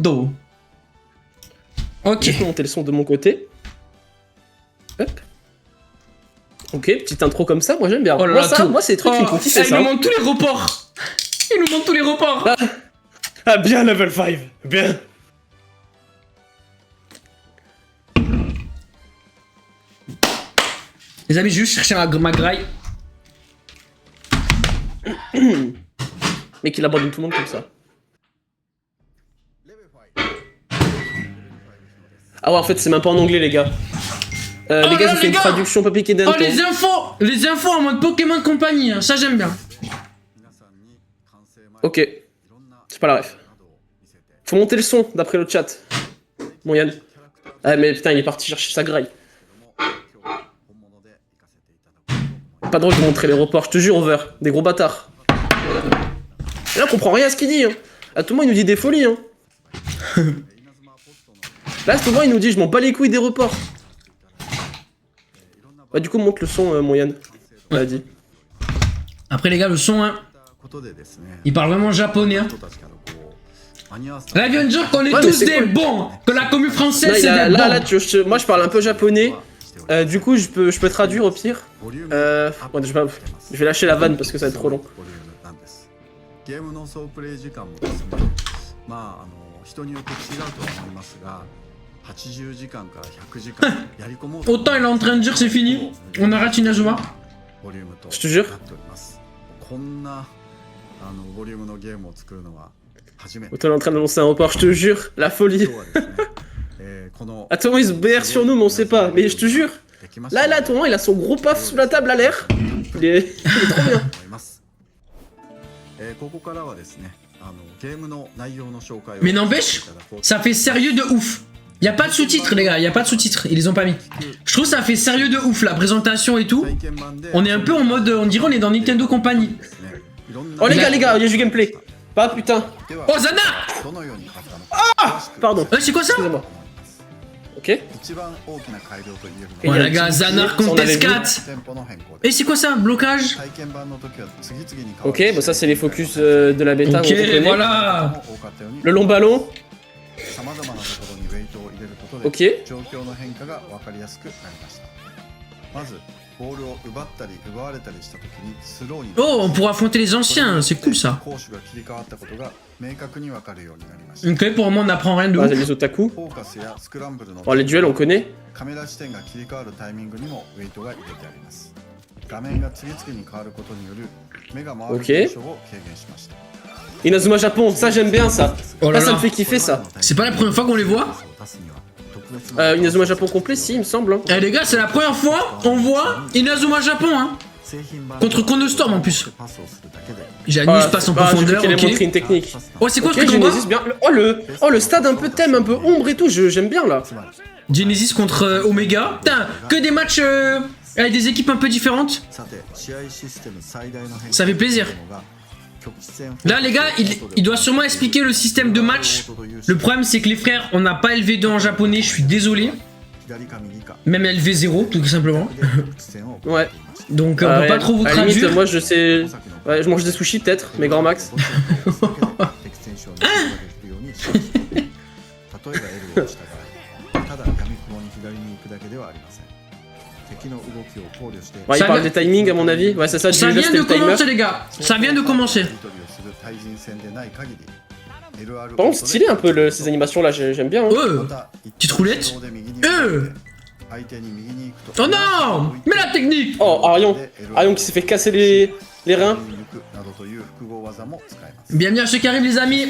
dos. Ok. Je vais monter le son de mon côté. Hop. Ok, petite intro comme ça, moi j'aime bien. Oh là Moi, là, ça, tout. moi c'est des trucs qui me font kiffer Il ça. nous manque tous les reports. Il nous manque tous les reports. Ah bien level 5, bien. Les amis, j'ai juste cherché ma graille. Mais qu'il abandonne tout le monde comme ça. Ah ouais, en fait c'est même pas en anglais les gars. Oh les gars, là, je fais les une gars. traduction Papi Oh, Kedento. les infos en mode Pokémon compagnie, hein. Ça j'aime bien. Ok. C'est pas la ref. Faut monter le son d'après le chat. Bon Yann. Ah mais putain il est parti chercher sa graille. Pas drôle de montrer les reports, je te jure Over. Des gros bâtards. Et là on comprend rien à ce qu'il dit hein. À tout moment il nous dit des folies hein. Là à ce moment il nous dit je m'en bats les couilles des reports. Bah du coup monte le son mon Yann. On l'a dit. Après les gars, le son, hein, il parle vraiment japonais. Hein. Là, il vient de dire qu'on est Ouais, mais tous c'est des cool. bons, que la commune française Là, c'est des bons. moi je parle un peu japonais. Du coup je peux traduire au pire. Bon, je vais lâcher la vanne parce que ça va être trop long. Autant il est en train de dire c'est fini, on arrête Inazuma. Je te jure. Autant il est en train de lancer un report, je te jure. La folie. Attends, il se BR sur nous mais on sait pas. Mais je te jure. Là, à tout moment il a son gros paf sous la table à l'air. Il est trop bien. Mais n'empêche, ça fait sérieux de ouf. Y a pas de sous-titres les gars, y a pas de sous-titres, ils les ont pas mis. Je trouve ça fait sérieux de ouf, la présentation et tout. On est un peu en mode, on dirait on est dans Nintendo Company. Oh les gars, il y a du gameplay. Pas putain. Oh Zana. Pardon. C'est quoi ça? Excusez-moi. Ok. Oh les gars, Zanar On contre avait vu. S4. Et c'est quoi ça? Blocage? Ok, bon ça c'est les focus de la bêta. Ok, on connaît. voilà. Le long ballon. Ok. Oh, on pourra affronter les anciens, c'est cool ça. Ok, pour moi on apprend rien de Ah, ouf. les otaku. Bon, les duels on connaît. Ok. Inazuma Japon, ça j'aime bien ça. Oh là Ça là. me fait kiffer ça. C'est pas la première fois qu'on les voit? Inazuma Japon complet, si, il me semble. Hein. Eh les gars, c'est la première fois qu'on voit Inazuma Japon, hein. Contre Konostorm en plus. Janus passe en J'ai vu profondeur, qu'elle allait ok. montrer une technique. Oh, c'est quoi ce Ok, truc en bas? Genesis bien. Le stade un peu thème, un peu ombre et tout, j'aime bien là. Genesis contre Omega. Putain, que des matchs avec des équipes un peu différentes. Ça fait plaisir. Là les gars, il doit sûrement expliquer le système de match. Le problème c'est que les frères, on n'a pas LV2 en japonais, je suis désolé. Même LV0 tout simplement. Ouais. Donc on peut Ouais, pas trop vous à la limite, traduire. moi je sais. Ouais, je mange des sushis peut-être, mais grand max. Ouais, il Ça parle vient- des timings à mon avis. Ouais, c'est ça, Ça Julius, vient c'était de le timer. commencer les gars, ça vient de commencer. Par contre, stylé un peu ces animations là, j'aime bien. Hein. Petite roulette. Oh non. Mais la technique. Oh, Arion qui s'est fait casser les reins. Bienvenue à ceux qui arrivent les amis.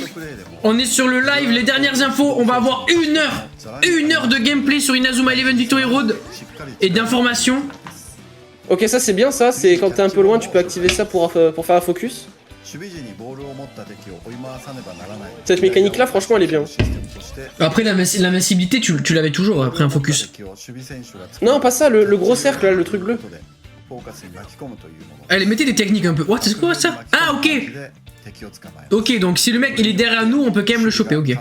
On est sur le live, les dernières infos. On va avoir une heure de gameplay sur Inazuma Eleven Victory Road et d'informations. Ok, ça c'est bien ça, c'est quand t'es un peu loin, tu peux activer ça pour faire un focus. Cette mécanique là, franchement, elle est bien. Après l'invincibilité, tu l'avais toujours après un focus. Non, pas ça, le gros cercle là, le truc bleu. Allez, mettez des techniques un peu. What, c'est quoi ça? Ah, ok. Ok, donc si le mec il est derrière nous, on peut quand même le choper, ok.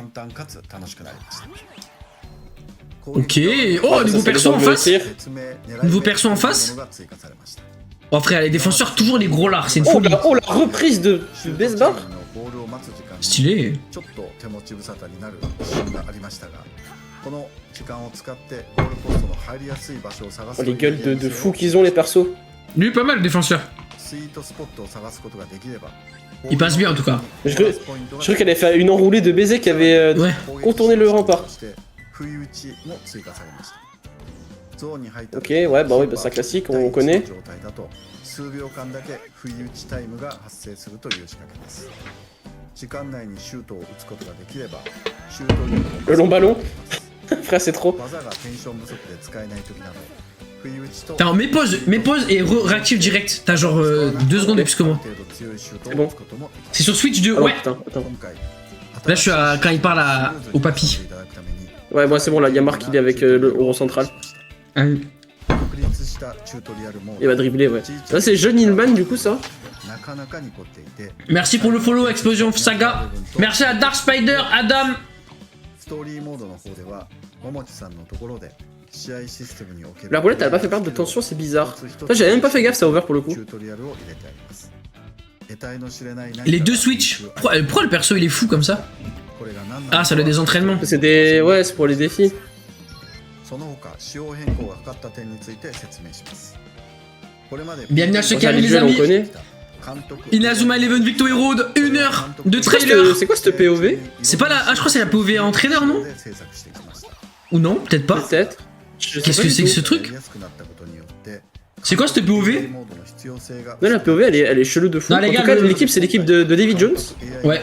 Ok. Oh, nouveau perso en face. Nouveau perso en face. Oh frère, les défenseurs, toujours les gros lards, c'est une folie. Oh la reprise de Besbar. Stylé. ちょっと手持ち無沙汰になるシーンがありましたが、この時間を使ってゴールポストの入りやすい場所を探す Oh, les gueules de fous qu'ils ont, les persos. Lui, pas mal, le défenseur. スイートスポットを探すことができれば、 Il passe bien en tout cas. Je croyais qu'elle allait faire une enroulée de baisers qui avait Ouais. contourné le rempart. 不意打ちも追加されました。ゾーンに入った Ok, ouais, bah oui, bah c'est un classique, on connaît. 状態だと数秒間だけ不意打ちタイムが発生するという仕掛けです。時間内にシュートを打つことができれば、シュート力も Le long ballon. Frère, c'est trop. 技がテンション不足で使えない時など、不意打ちと Attends, mets pause et réactive direct. T'as genre 2 secondes de plus que moi. C'est bon. C'est sur Switch 2, Ah non, ouais. putain, attends. Là, je suis à quand il parle au papy. Ouais, moi c'est bon, là, il y a Marc, il est avec le rond central. Ah, Il va dribbler, ouais. Là, c'est jeune Ilman, du coup, ça. merci pour le follow, Explosion Saga. Merci à Dark Spider, Adam. ストーリーモードの方では、桃地さんのところで試合システムにおける La roulette, elle a pas fait perdre de tension, c'est bizarre. Ça, j'avais même pas fait gaffe, ça over pour le coup. Les deux Switch. Pourquoi le perso il est fou comme ça? Ah, ça doit être des entraînements. C'est des. Ouais, c'est pour les défis. その他仕様変更がかかった点について説明します。これまで Bienvenue à ceux qui Enfin, arrivent, les les duels, on amis. connaît. Inazuma Eleven Victo Road, 1 heure de trailer. C'est quoi cette POV? C'est pas la. Ah, je crois que c'est la POV entraîneur, non? Ou non, peut-être pas. Peut-être. Je sais Qu'est-ce pas que du c'est que tout. ce truc? C'est quoi cette POV? Non, la POV, elle est chelou de fou. Non, les En gars, tout cas, le- l'équipe, c'est l'équipe de David Jones. Ouais.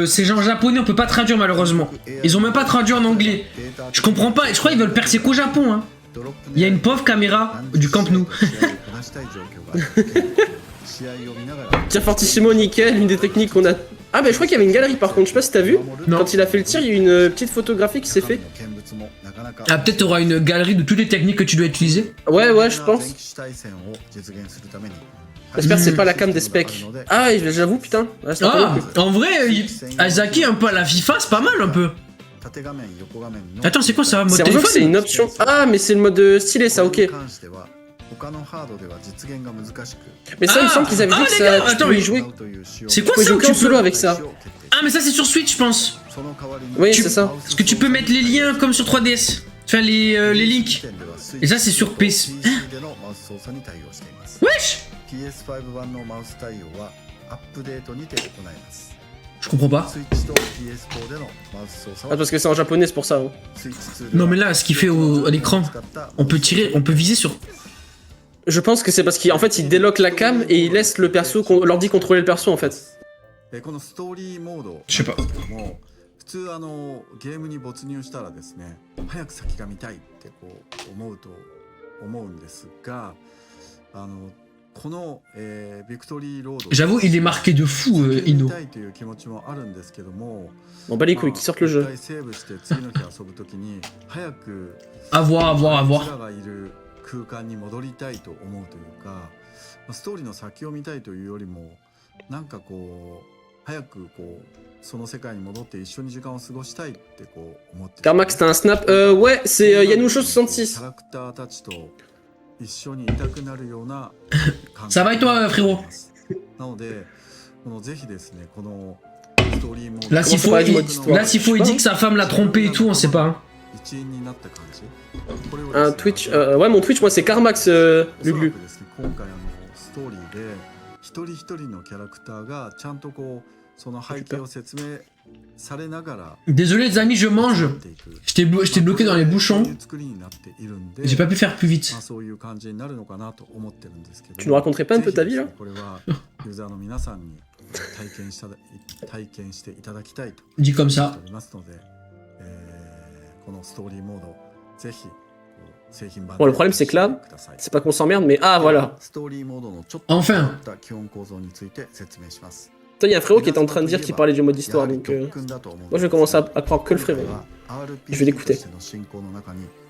C'est genre japonais, on peut pas traduire malheureusement. Ils ont même pas traduit en anglais. Je comprends pas, je crois qu'ils veulent percer qu'au Japon, hein. Il y a une pauvre caméra du Camp Nou. Tiens, Fortissimo, nickel, une des techniques qu'on a. Ah, bah je crois qu'il y avait une galerie par contre, je sais pas si t'as vu. Non. Quand il a fait le tir, il y a eu une petite photographie qui s'est fait. Ah, peut-être t'auras une galerie de toutes les techniques que tu dois utiliser. Ouais, ouais, je pense. J'espère que c'est pas la cam des specs. Ah, ouais, j'avoue, putain. Ouais, c'est Ah, pas en vrai, Azaki un peu à la FIFA, c'est pas mal un peu. Attends, c'est quoi ça? Mode c'est vrai que c'est téléphone? une option. Ah, mais c'est le mode stylé, ça, ok. Mais ça, il me semble qu'ils avaient dit que les ça, gars, tu attends, pouvais mais- y jouer. C'est quoi Tu peux ça jouer où qu'en tu solo peux... avec ça. Ah, mais ça c'est sur Switch, je pense. Oui, Tu- c'est ça. Parce que tu peux mettre les liens comme sur 3DS. Enfin, les links. Et ça, c'est sur PC. Wesh! PS5 版のマウス対応はアップデートにて行います。 Je comprends pas. スイッチと PS4 でのマウス操作 Ah, は parce que c'est en japonais, c'est pour ça. Hein. スイッチ2 Non, mais là, ce qu'il fait à l'écran, on peut tirer, on peut viser sur. Je pense que c'est parce qu'en fait, il déloque la cam et il laisse le perso, l'ordi contrôler le perso en fait. このストーリーモード Je sais pas. なんですけども、普通ゲームに没入したらですね、早く先が見たいってこう思うんですが、この、ビクトリーロード J'avoue, il est marqué de fou, 見 Ino. たいという気持ちもあるんですけども、 Bon, bah les couilles, qui sortent le jeu. 一回セーブして次の日遊ぶときに早く À voir, à voir, à あいつ voir. らがいる空間に戻りたいと思うというか、ストーリーの先を見たいというよりも、なんかこう早くこうその世界に戻って一緒に時間を過ごしたいってこう思って、 Carmack, c'était un snap. Ouais, c'est Yanoucho66. キャラクターたちと一緒にいたくなるような感 Ça va et toi, frérot? なので、ぜひですね、このストーリーモード Là, s'il faut, il dit que sa femme l'a trompé et tout, on sait pas. Hein. 一員になった感じ。これを Un ですね Twitch. Ouais, mon Twitch, moi, c'est Carmax おそら Luglu. くですね、今回ストーリーで一人一人のキャラクターがちゃんとこうその背景を説明されながら Désolé, les amis, je mange. っていく J'étais bloqué dans les そう bouchons. いう作りになっているんで、 J'ai pas pu faire plus vite. そういう感じになるのかなと思ってるんですけど、 Tu nous raconterais pas un peu ta vie là? これはユーザーの皆さんに体験していただきたいと Dit comme 思っ ça. ておりますので、このストーリーモードぜひ製品版 Bon, le problème, c'est que là, ください。 C'est pas qu'on s'emmerde, mais ah voilà. ストーリーモードのちょっと Enfin. 変わった基本構造について説明します。 Putain, il y a un frérot qui était en train de dire qu'il parlait du mode histoire, donc moi je vais commencer à croire que le frérot. Je vais l'écouter.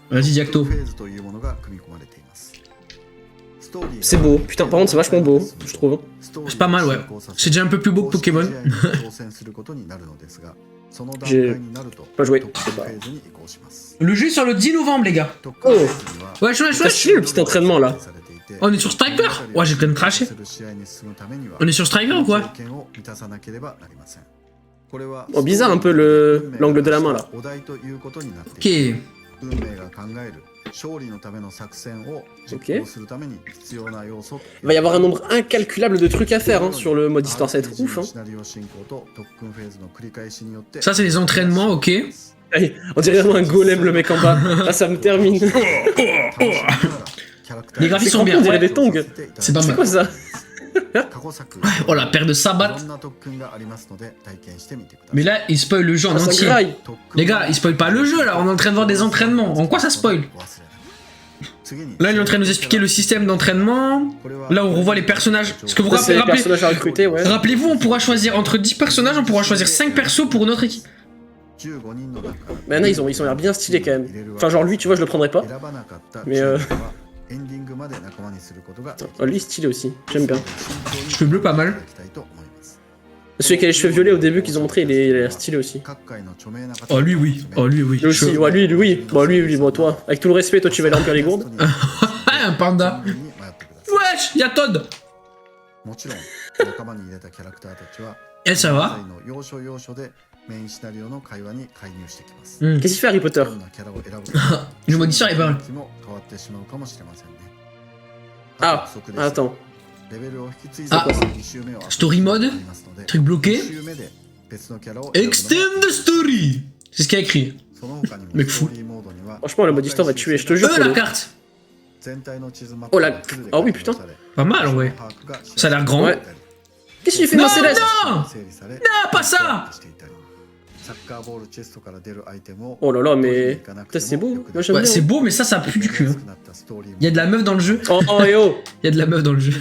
Vas-y, Diacto. C'est beau, putain, par contre, c'est vachement beau, je trouve. C'est pas mal, ouais. C'est déjà un peu plus beau que Pokémon. J'ai pas joué, je sais pas. Le jeu est sur le 10 novembre, les gars. Oh, Wesh, wesh, t'as wesh. stylé le petit entraînement là. On est sur Striker. Ouais, j'ai quand même craché. On est sur Striker ou quoi? Oh, bizarre un peu l'angle de la main là. Ok. Ok. Il va y avoir un nombre incalculable de trucs à faire hein, sur le mode histoire, ça va être ouf. Hein. Ça, c'est des entraînements, ok. Allez, on dirait vraiment un golem le mec en bas. Là, ça me termine. Les graphismes sont bien. On dirait Ouais. des tongs. C'est pas C'est mal. quoi ça? Oh, la paire de sabbats. Mais là, il spoil le jeu en Ah, ça entier. graille. Les gars, il spoil pas le jeu là, on est en train de voir des entraînements. En quoi ça spoil? Là, il est en train de nous expliquer le système d'entraînement. Là, on revoit les personnages. Parce que vous Ça, c'est les rappelez, personnages à recruter, ouais. rappelez-vous, on pourra choisir entre 10 personnages, on pourra choisir 5 persos pour notre équipe. Mais là, ils ont l'air bien stylés quand même. Enfin, genre lui, tu vois, je le prendrais pas. Mais oh, lui, stylé aussi. J'aime bien. Cheveux bleus, pas mal. Celui qui a les cheveux violets au début qu'ils ont montré, il a l'air stylé aussi. Oh, lui, oui. Oh, lui, oui. Lui aussi, ouais, lui, oui. Bon, lui, bon, toi. Avec tout le respect, toi, tu vas aller remplir les gourdes. Un panda. Wesh, y'a Todd. Et ça va. Hmm. Qu'est-ce qu'il fait, Harry Potter? Le mode histoire est pas mal. Ah, attends. Ah, story mode, truc bloqué. Extend the story. C'est ce qu'il y a écrit. Mec fou. Franchement, le mode histoire va tuer, je te jure. La Polo. carte. Oh la. Ah oui, putain. Pas mal, ouais. Ça a l'air grand. Ouais. Qu'est-ce qu'il fait Non, dans Céleste? non. Non, pas ça. Oh là là, mais. Putain, c'est beau. Moi, j'aime Ouais, bien. c'est beau, mais ça pue du cul. Hein. Il y a de la meuf dans le jeu. Oh, oh, et oh. Il y a de la meuf dans le jeu.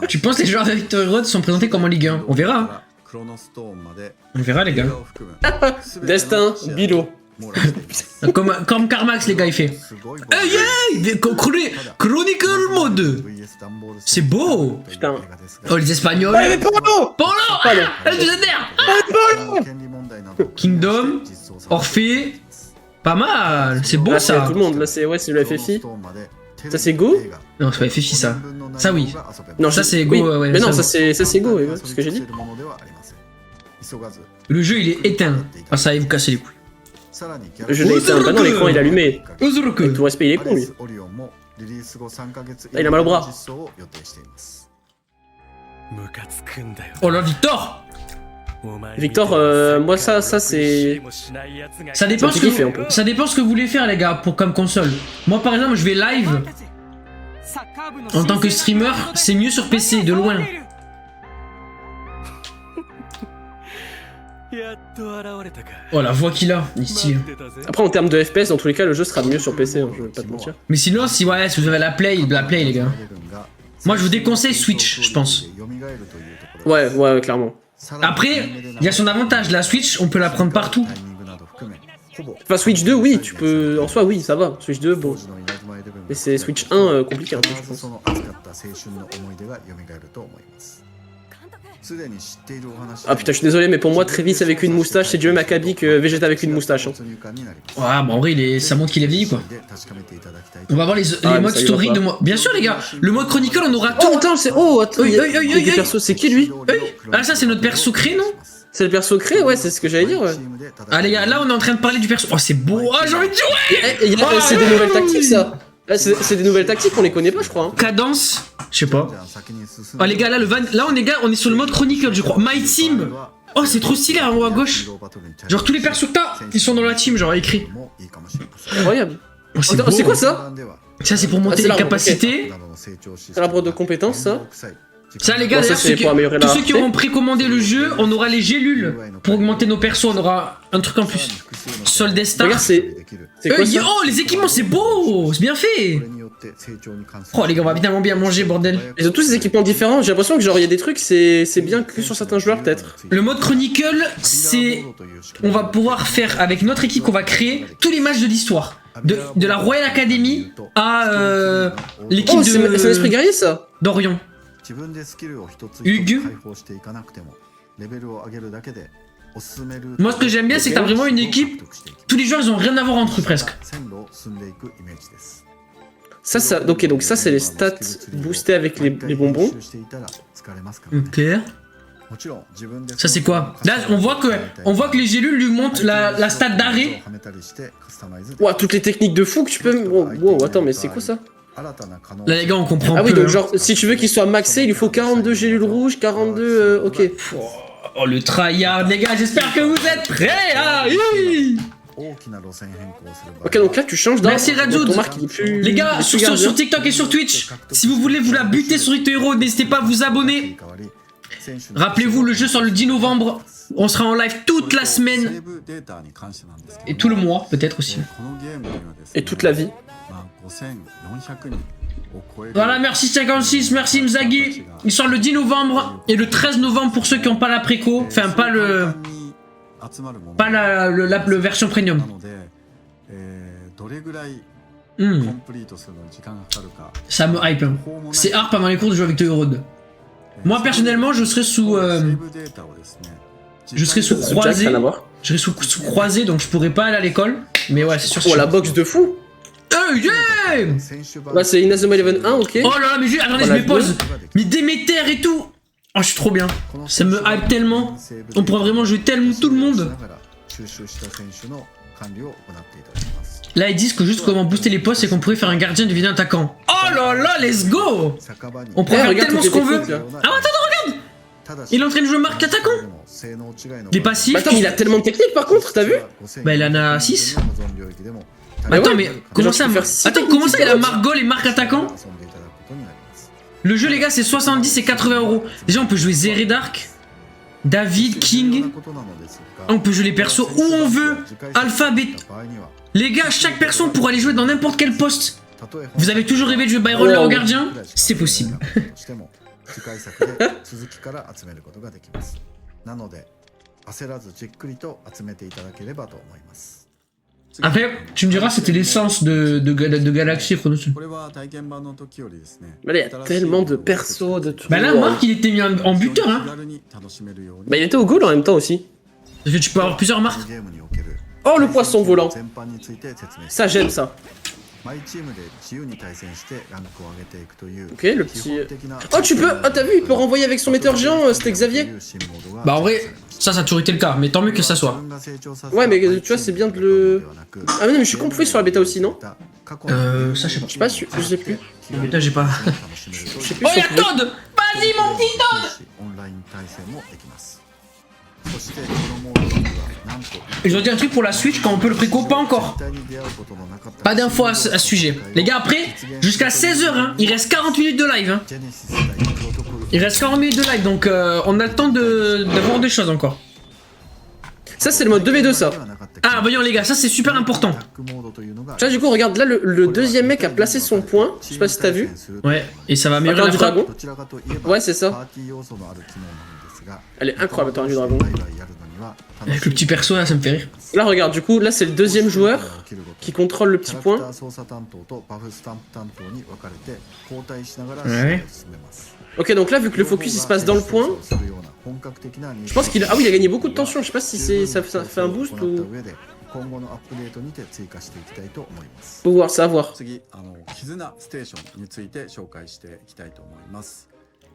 Tu penses que les joueurs de Victory Road sont présentés comme en Ligue 1? On verra. Hein. On verra, les gars. Destin, Bilo. Comme Carmax, les gars, il fait. Hey, hey, Chronicle Mode. C'est beau. Putain. Oh, les Espagnols. Ah, mais Polo! Polo. Pardon. Elle nous Kingdom, Orphée. Pas mal. C'est beau, Là, c'est ça. tout le monde. Là, c'est le FFI. Ça, c'est Go? Non, c'est pas FFI, ça. Ça, oui. Non, Ça, c'est oui. Go, ouais, Mais non, ça, ça, c'est Go, ouais, c'est ce que j'ai dit. Le jeu, il est éteint. Ah, ça va vous casser les couilles. Le jeu l'a éteint. Bah non, l'écran, il est allumé. Uzuruku. Avec tout respect, il est con, lui. Ah, il a mal au bras. Oh là, Victor. Victor, moi, ça, c'est. Ça dépend, Ça me fait kiffer un peu. ça dépend ce que vous voulez faire, les gars, pour comme console. Moi, par exemple, je vais live. En tant que streamer, c'est mieux sur PC, de loin. Oh, la voix qu'il a, il est stylé. Après, en termes de FPS, dans tous les cas, le jeu sera mieux sur PC, hein, je vais pas te mentir. Mais sinon, si, ouais, si vous avez la play, les gars. Moi, je vous déconseille Switch, je pense. Ouais, ouais, clairement. Après, il y a son avantage, la Switch, on peut la prendre partout. Enfin, Switch 2, oui, tu peux. En soi, oui, ça va. Switch 2, bon. Mais c'est Switch 1 compliqué un peu, je pense. Ah putain, je suis désolé, mais pour moi, Travis avec une moustache, c'est du même acabit que Vegeta avec une moustache. Hein. Ouais, bon, en vrai, ça montre qu'il est vieilli, quoi. On va voir les mais modes ça, il story va pas. de moi. Bien sûr, les gars, le mode Chronicle, on aura Oh, tout. attends, c'est. Oh, attends, il y a des persos. C'est qui lui? Ah, ça, c'est notre perso créé, non? C'est le perso créé, ouais, c'est ce que j'allais dire, ouais. Ah, les gars, là, on est en train de parler du perso. Oh, c'est beau. Ah, j'ai envie de jouer. C'est des nouvelles tactiques, ça. Là, c'est des nouvelles tactiques, on les connaît pas, je crois. Hein. Cadence, je sais pas. Ah, les gars, là, on est sur le mode Chronicle, je crois. My Team. Oh, c'est trop stylé en haut à gauche. Genre, tous les persos que t'as, ils sont dans la team, genre écrit. Incroyable. Oh, c'est Attends, beau. c'est quoi ça? Ça, c'est pour monter c'est les l'arbre, capacités. C'est l'arbre de compétences, ça. Ça, les gars, Bon, ça, d'ailleurs, c'est pour améliorer la tous ceux qui rareté. auront précommandé le jeu, on aura les gélules. Pour augmenter nos persos, on aura un truc en plus. Sol Destar. Regarde, c'est quoi ça? Oh, les équipements, c'est beau. C'est bien fait. Oh, les gars, on va évidemment bien manger, bordel. Ils ont tous des équipements différents, j'ai l'impression que genre il y a des trucs, c'est bien que sur certains joueurs peut-être. Le mode Chronicle, c'est... On va pouvoir faire avec notre équipe qu'on va créer tous les matchs de l'histoire. De la Royal Academy à l'équipe Oh, c'est un esprit guerrier ça. d'Orion. Hugues. Moi, ce que j'aime bien, c'est que t'as vraiment une équipe. Tous les joueurs, ils ont rien à voir entre eux presque. Ça, ok, donc ça c'est les stats boostés avec les bonbons. Ok. Ça c'est quoi? Là on voit que les gélules lui montrent la stat d'arrêt. Ouah, toutes les techniques de fou que tu peux... Wow, attends, mais c'est quoi ça? Là les gars on comprend Ah oui, peu, donc hein. genre, si tu veux qu'il soit maxé, il lui faut 42 gélules rouges, 42... ok. Oh le tryhard les gars, j'espère que vous êtes prêts hein. Ok, donc là tu changes d'arme. Merci Radzoud. Ton marque, il est plus... Les gars, il est plus gardien. sur TikTok et sur Twitch, si vous voulez vous la buter sur Ito Hero, n'hésitez pas à vous abonner. Rappelez-vous, le jeu sort le 10 novembre. On sera en live toute la semaine. Et tout le mois, peut-être aussi. Et toute la vie. Voilà, merci 56, merci Mzagi. Il sort le 10 novembre et le 13 novembre pour ceux qui n'ont pas la préco. Enfin, pas la version premium. Ça me hype. Hein. C'est hard pendant les cours de jouer avec Ito Hero 2. Moi personnellement, je serais sous croisé. Je serais sous croisé, donc je pourrais pas aller à l'école. Mais ouais, c'est sûr. Oh la box de fou. Yeah. Là c'est Inazuma Eleven 1, ok. Oh là là, mais attendez, je me pose. Mais Déméter et tout. Oh, je suis trop bien. Ça me hype tellement. On pourra vraiment jouer tellement tout le monde. Là, ils disent que juste comment booster les postes, c'est qu'on pourrait faire un gardien du vidéo attaquant. Oh là là, let's go. On pourrait faire tellement ce qu'on veut. Ah, attends, regarde. Il est en train de jouer marque attaquant. Des passifs. Attends, il a tellement de techniques par contre, t'as vu? Bah, il en a 6. Bah Attends, ouais, mais comment ça, il a Margol et marque attaquant? Le jeu, les gars, c'est 70 et 80 €. Déjà, on peut jouer Zeredark, David, King. On peut jouer les persos où on veut. Alpha, Beta. Les gars, chaque personne pourra aller jouer dans n'importe quel poste. Vous avez toujours rêvé de jouer Byron le gardien? C'est possible. Après, tu me diras, c'était l'essence de Galaxy et Chronosun. Mais là, il y a tellement de persos, de trucs. Bah là, Marc, il était mis en buteur, hein. Bah, il était au goal en même temps aussi. Parce que tu peux avoir plusieurs marques. Oh, le poisson volant. Ça, j'aime ça. Ok, le petit... Oh, tu peux... Oh, t'as vu, il peut renvoyer avec son metteur géant, c'était Xavier. Bah en vrai, ça a toujours été le cas, mais tant mieux que ça soit. Ouais, mais tu vois, c'est bien de le... Ah mais non, mais je suis compris sur la bêta aussi, non? Ça je sais pas. Je sais pas, je sais plus. La bêta, j'ai pas... Je sais plus Oh, si y'a on pouvait- Todd. Vas-y, mon petit Todd. Ils ont dit un truc pour la Switch quand on peut le préco, pas encore. Pas d'infos à ce sujet. Les gars, après, jusqu'à 16h, hein, il reste 40 minutes de live. Hein. Il reste 40 minutes de live, donc on a le temps de voir des choses encore. Ça, c'est le mode 2v2, ça. Ah, voyons les gars, ça c'est super important. Tu vois, du coup, regarde, là, le deuxième mec a placé son point. Je sais pas si t'as vu. Ouais, et ça va améliorer la du frappe. dragon. Ouais, c'est ça. Elle est incroyable, Tornade du dragon. Avec le petit perso là, ça me fait rire. Là, regarde, du coup, là, c'est le deuxième joueur qui contrôle le petit point. Ouais. Ok, donc là, vu que le focus il se passe dans le point, je pense qu'il a... Ah oui, il a gagné beaucoup de tension. Je sais pas si ça fait un boost ou... Faut voir, ça à voir.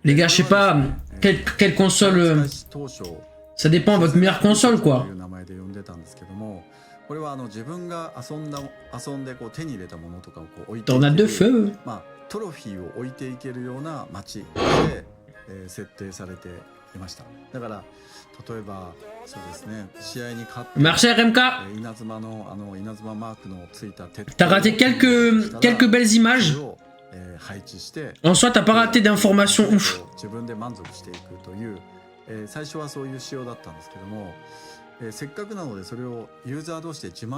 Les gars, je sais pas, quelle console... ça dépend de votre meilleure console, quoi. T'en as deux feux. Merci RMK. T'as raté quelques belles images. En soi, t'as pas raté d'informations ouf.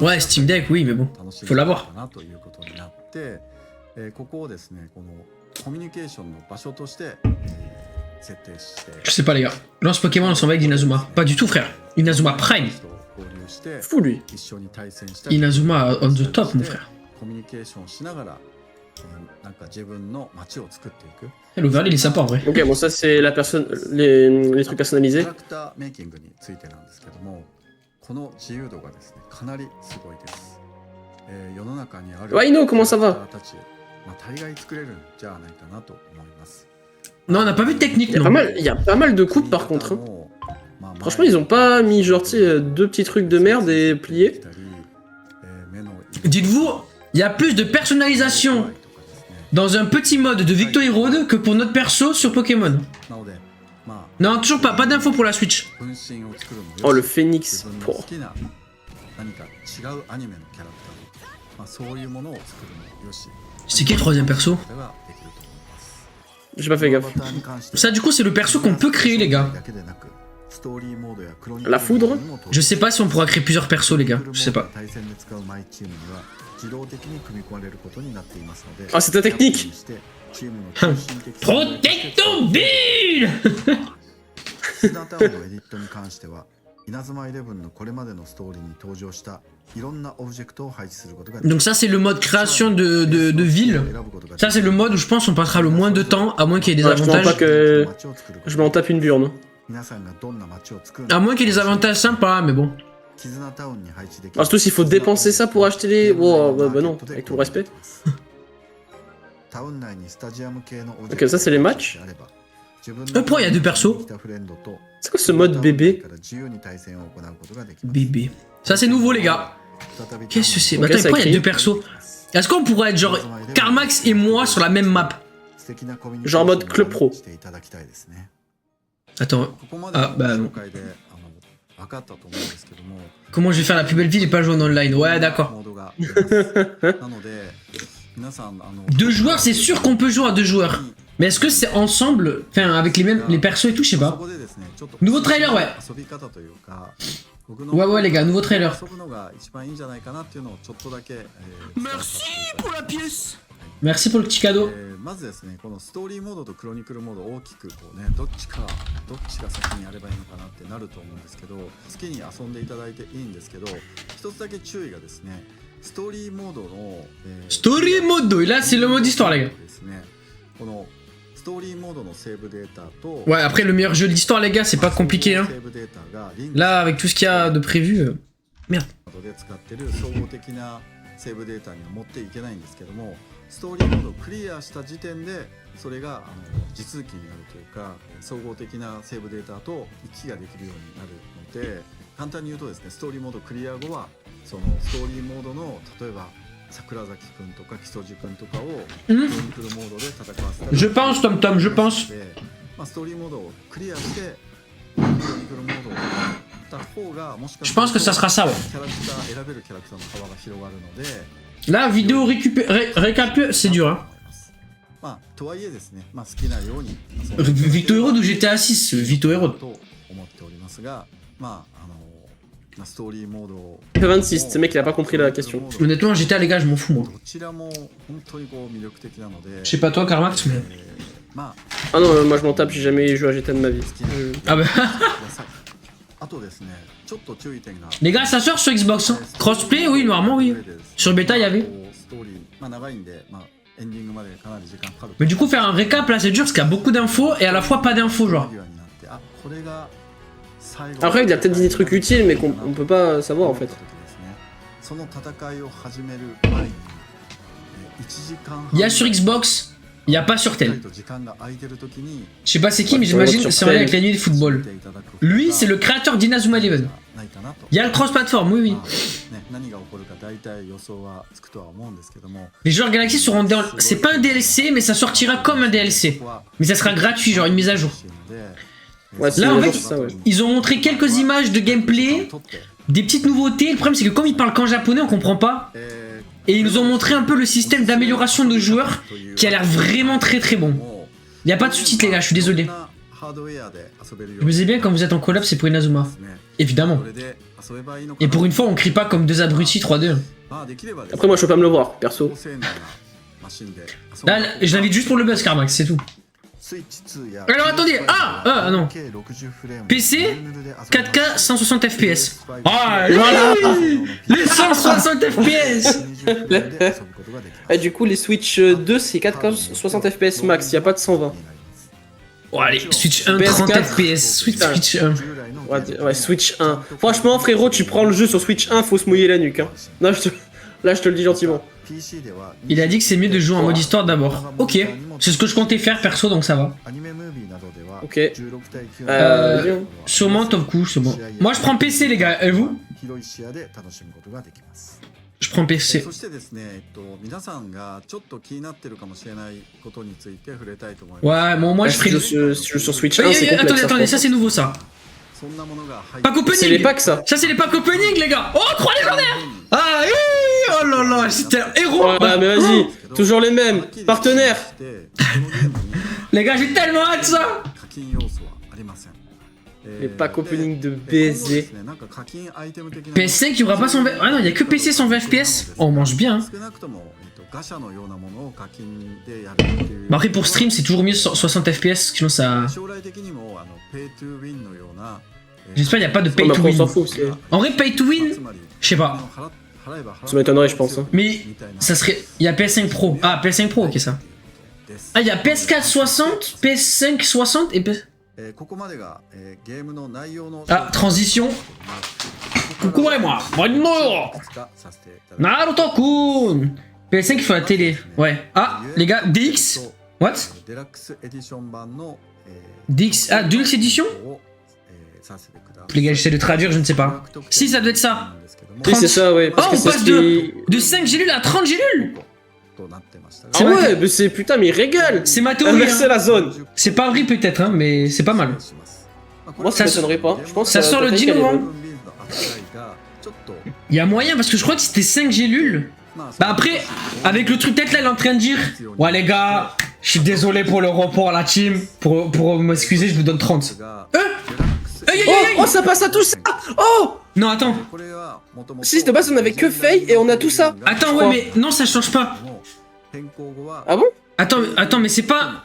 Ouais, Steam Deck, oui, mais bon, faut l'avoir. Je sais pas, les gars. Lance Pokémon, on s'en va avec Inazuma. Pas du tout, frère. Inazuma Prime. Fou, lui. Inazuma on the top, mon frère. L'overlay, il est sympa en vrai. Ok, bon, ça, c'est la personne... les trucs personnalisés. Ouais, Ino, comment ça va? Non, on n'a pas vu de technique, Il non. y a pas mal de coupes par contre. Hein. Franchement, ils ont pas mis genre, tu sais, 2 petits trucs de merde et pliés. Dites-vous, il y a plus de personnalisation dans un petit mode de Victory Road que pour notre perso sur Pokémon. Non, toujours pas, pas d'infos pour la Switch. Oh, le Phoenix. Oh. C'est qui le troisième perso? J'ai pas fait gaffe. Ça, du coup, c'est le perso qu'on peut créer, les gars. La foudre? Je sais pas si on pourra créer plusieurs persos, les gars. Je sais pas. Ah, c'est ta technique. Protectobile. 絆タウンのエディットに関しては稲妻11のこれまでのストーリーに登場したいろんなオブジェクトを配置することができる。 Donc ça, c'est le mode création de ville. Ça, c'est le mode où je pense on passera le moins de temps, à moins qu'il y ait des Ouais, je m'en avantages. pas que... Je m'en tape une burne. 皆さんがどんな街を作る À moins qu'il y ait des avantages sympas, mais bon. 絆タウンに配置できる Ah, surtout s'il faut dépenser ça pour acheter les... Oh, bah non, avec tout le respect. タウン内にスタジアム系の Ok, ça, c'est les matchs. Pourquoi il y a deux persos? C'est quoi ce mode bébé? Bébé. Ça, c'est nouveau, les gars. Qu'est-ce que c'est? Ok, Attends, ça pourquoi il y a écrit. deux persos? Est-ce qu'on pourrait être genre Carmax et moi sur la même map? Genre en mode club pro. Attends. Ah, bah non. Comment je vais faire la plus belle ville et pas jouer en online? Ouais, d'accord. 2 joueurs, c'est sûr qu'on peut jouer à 2 joueurs. Mais est-ce que c'est ensemble, enfin avec les mêmes les persos et tout, je sais pas. Nouveau trailer, ouais. Ouais, les gars, nouveau trailer. Merci pour la pièce. Merci pour le petit cadeau. まずですね、このストーリーモードとクロニクルモード大きくこうね、どっちが先にやればいいのかなってなると思うんですけど、好きに遊んでいただいていいんですけど、一つだけ注意がですね、ストーリーモードの、Story mode, et là c'est le mode histoire, les gars. ですね、このストーリーモードのセーブデータと、 Ouais, après le meilleur jeu de l'histoire, les gars, c'est pas compliqué, hein. セーブデータがリンク Là, avec tout ce qu'il y a de prévu. Merde. で使ってる総合的なセーブデータには持っていけないんですけども、ストーリーモードをクリアした時点でそれが地続きになるというか、総合的なセーブデータと行き来ができるようになるので、簡単に言うとですね、ストーリーモードクリア後はそのストーリーモードの例えば桜崎くんとか木曽路くんとかをクロニクルモードで戦わせたり Je pense, Tom Tom, je pense. まあストーリーモードをクリアしてクロニクルモードをやった方がもしか Je pense que ça sera ça, ouais. キャラクター選べるキャラクターの幅が広がるので。 Là, vidéo récap, c'est dur, hein. まあとはいえですね、まあ好きなように Victory Road ou GTA 6, Victory Road. と思っておりますが、まあストーリーモード P26, ce mec il a pas compris la question. Honnêtement, GTA, les gars, je m'en fous, moi. どちらも本当にこう魅力的なので、 Je sais pas toi, Carmax, mais. まあ Ah non, moi je m'en tape, j'ai jamais joué à GTA de ma vie. Ah bah. ください。あとですね、ちょっと注意点が Les gars, ça sort sur Xbox, hein. Crossplay, oui, normalement, oui. Sur bêta, il y avait. ストーリーまあ長いんで、まあエンディングまでかなり時間かかる。 Mais du coup, faire un récap, là, c'est dur parce qu'il y a beaucoup d'infos et à la fois pas d'infos, genre. Après, il a peut-être dit des trucs utiles, mais qu'on peut pas savoir en fait. Il y a sur Xbox, il y a pas sur tel. Je sais pas c'est qui, mais j'imagine c'est en lien avec la nuit de football. Lui, c'est le créateur d'Inazuma Eleven. Il y a le cross-platform, oui, oui. Les joueurs Galaxy seront dans... C'est pas un DLC, mais ça sortira comme un DLC. Mais ça sera gratuit, genre une mise à jour. Ouais, Là, en fait, ça, ouais. ils ont montré quelques images de gameplay, des petites nouveautés. Le problème, c'est que comme ils parlent qu'en japonais, on comprend pas. Et ils nous ont montré un peu le système d'amélioration de nos joueurs qui a l'air vraiment très très bon. Il y a pas de sous-titres, les gars, je suis désolé. Je me disais bien, quand vous êtes en collab, c'est pour Inazuma. Évidemment. Et pour une fois, on crie pas comme deux abrutis 3-2. Après, moi je peux pas me le voir, perso. Là, je l'invite juste pour le buzz, Carmax, c'est tout. Alors attendez, ah non. PC 4K 160 FPS. Ah les 160 FPS. Et du coup, les Switch 2 c'est 4K 60 FPS max, y a pas de 120. Oh allez, Switch 1 30 FPS, Switch 1. Ouais, Switch 1. Franchement, frérot, tu prends le jeu sur Switch 1, faut se mouiller la nuque. Hein. Non, Là, je te le dis gentiment. Il a dit que c'est mieux de jouer en mode histoire d'abord. Ok, c'est ce que je comptais faire perso, donc ça va. Ok. Sûrement top coup, c'est bon. Moi je prends PC les gars, et vous? Je prends PC. そしてですね、皆さんがちょっと気になってるかもしれないことについて触れたいと思います。 Ouais, bon, moi je ferai. Si je joue sur Switch 1, c'est complexe. Attendez, attendez, hein, ça c'est nouveau ça. そんなものが入っ Pack c'est les opening! packs, ça. Ça c'est les packs opening les gars! Oh, 3 légendaires! Ah, oh là là, c'était un héros! Ouais, mais vas-y, toujours les mêmes. Partenaires. て、このゲームに Les gars, j'ai tellement hâte ça! 課金要素はありません。 Les packs opening de 今後 baiser. ですね、なんか課金アイテム的な PS5 il y aura pas 120. Ah non, il y a que PC 120 FPS. Oh, on mange bien. Hein. 少なくともガシャのようなものを課金でやるっていう。 Bah après pour stream c'est toujours mieux 60 FPS, sinon ça. 将来的にもペイトゥーウィンのような。 J'espère qu'il n'y a pas de Non, pay mais to après, on s'en win. fout. En vrai, pay to win, je sais pas. Ça m'étonnerait, je pense. Hein. Mais ça serait. Il y a PS5 Pro. Ah, PS5 Pro, ok ça. Ah, il y a PS4 60, PS5 60 et PS. Ah, transition. Coucou et moi. Bonjour. Naruto-kun. PS5 il faut la télé. Ouais. Ah, les gars, DX. What? DX. Ah, Deluxe Edition? Les gars, j'essaie de traduire, je ne sais pas. Si, ça doit être ça. Oui, c'est ça, ouais. Oh, Parce que on c'est passe ce qui... de 5 gélules à 30 gélules. Ah ouais, mais c'est putain, mais il régale. C'est ma théorie. Inverser Hein. la zone. C'est pas vrai peut-être, hein, mais c'est pas mal. Moi, ça m'étonnerait pas. Je pense ça que sort le peut-être 10 qu'elle est novembre. bonne. Il y a moyen parce que je crois que c'était 5 gélules. Bah après, avec le truc tête là, il est en train de dire ouais les gars, je suis désolé pour le report la team. Pour m'excuser, je vous donne 30. Aïe, aïe, aïe, aïe. Oh, ça passe à tout ça. Oh. Non, attends. Si, de base, on avait que Faye et on a tout ça. Attends, ouais, mais non, ça change pas. Ah bon? Attends, mais c'est pas.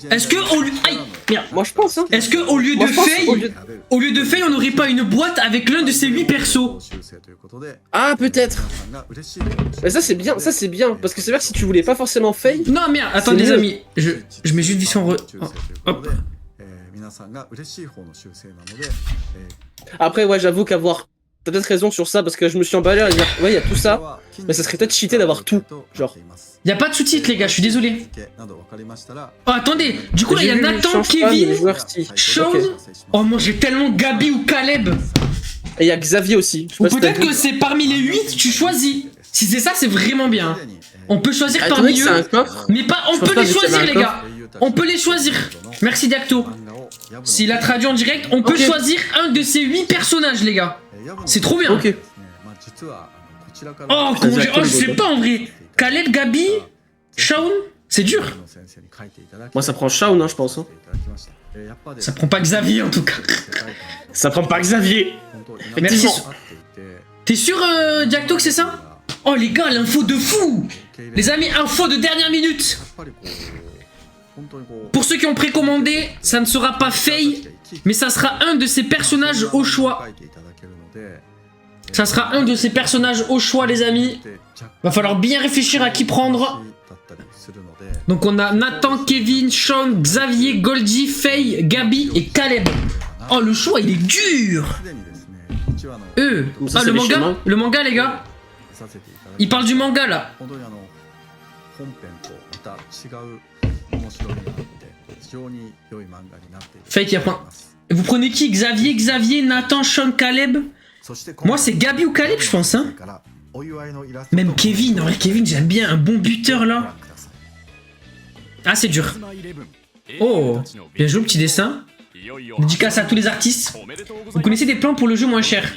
Est-ce que au lieu. Aïe, merde. Moi, je pense, hein. Est-ce que au lieu Moi, de je pense, Faye, au lieu de- on n'aurait pas une boîte avec l'un de ces 8 persos? Ah, peut-être. Mais ça, c'est bien, parce que c'est vrai que si tu voulais pas forcément Faye. Non, merde, attends, C'est les mieux. amis. Je mets juste du son. Hop. Après, ouais, j'avoue qu'avoir. T'as peut-être raison sur ça, parce que je me suis emballé à dire, ouais, il y a tout ça. Mais ça serait peut-être cheaté d'avoir tout. Genre. Y a pas de sous-titres, les gars, je suis désolé. Oh, attendez, du coup, là, il y a J'ai vu, Nathan, change pas, mais Kevin, les joueurs, si. Sean. Ok. Oh, moi, j'ai tellement Gabi ou Caleb. Et il y a Xavier aussi. Je sais Ou pas si t'as peut-être vu. que c'est parmi les 8, tu choisis. Si c'est ça, c'est vraiment bien. On peut choisir Ah, étant parmi donné que c'est un eux. coffre. Mais pas, on Je pense peut pas les que c'est choisir, un les gars. On peut les choisir. Merci, Diacto. S'il a traduit en direct, on peut Ok. choisir un de ces 8 personnages, les gars. C'est trop bien. Ok. Oh, comment je sais pas en vrai. Caleb, Gabi, Shaun, c'est dur. Moi, ça prend Shaun, hein, je pense. Hein. Ça prend pas Xavier en tout cas. Ça prend pas Xavier. Merci. T'es sûr, Diacto, que c'est ça? Oh les gars, l'info de fou. Les amis, info de dernière minute. Pour ceux qui ont précommandé, ça ne sera pas Faye, mais ça sera un de ces personnages au choix. Ça sera un de ces personnages au choix, les amis. Va falloir bien réfléchir à qui prendre. Donc on a Nathan, Kevin, Sean, Xavier, Goldie, Faye, Gabi et Caleb. Oh, le choix, il est dur. Ça, Ah, c'est le les manga chemins. Le manga, les gars. Il parle du manga, là. Faye qui apprend. Vous prenez qui? Xavier, Nathan, Sean, Caleb? Moi, c'est Gabi ou Caleb, je pense, hein. Même Kevin, en vrai, Kevin, j'aime bien. Un bon buteur, là. Ah, c'est dur. Oh, bien joué, petit dessin. Dédicace à tous les artistes. Vous connaissez des plans pour le jeu moins cher?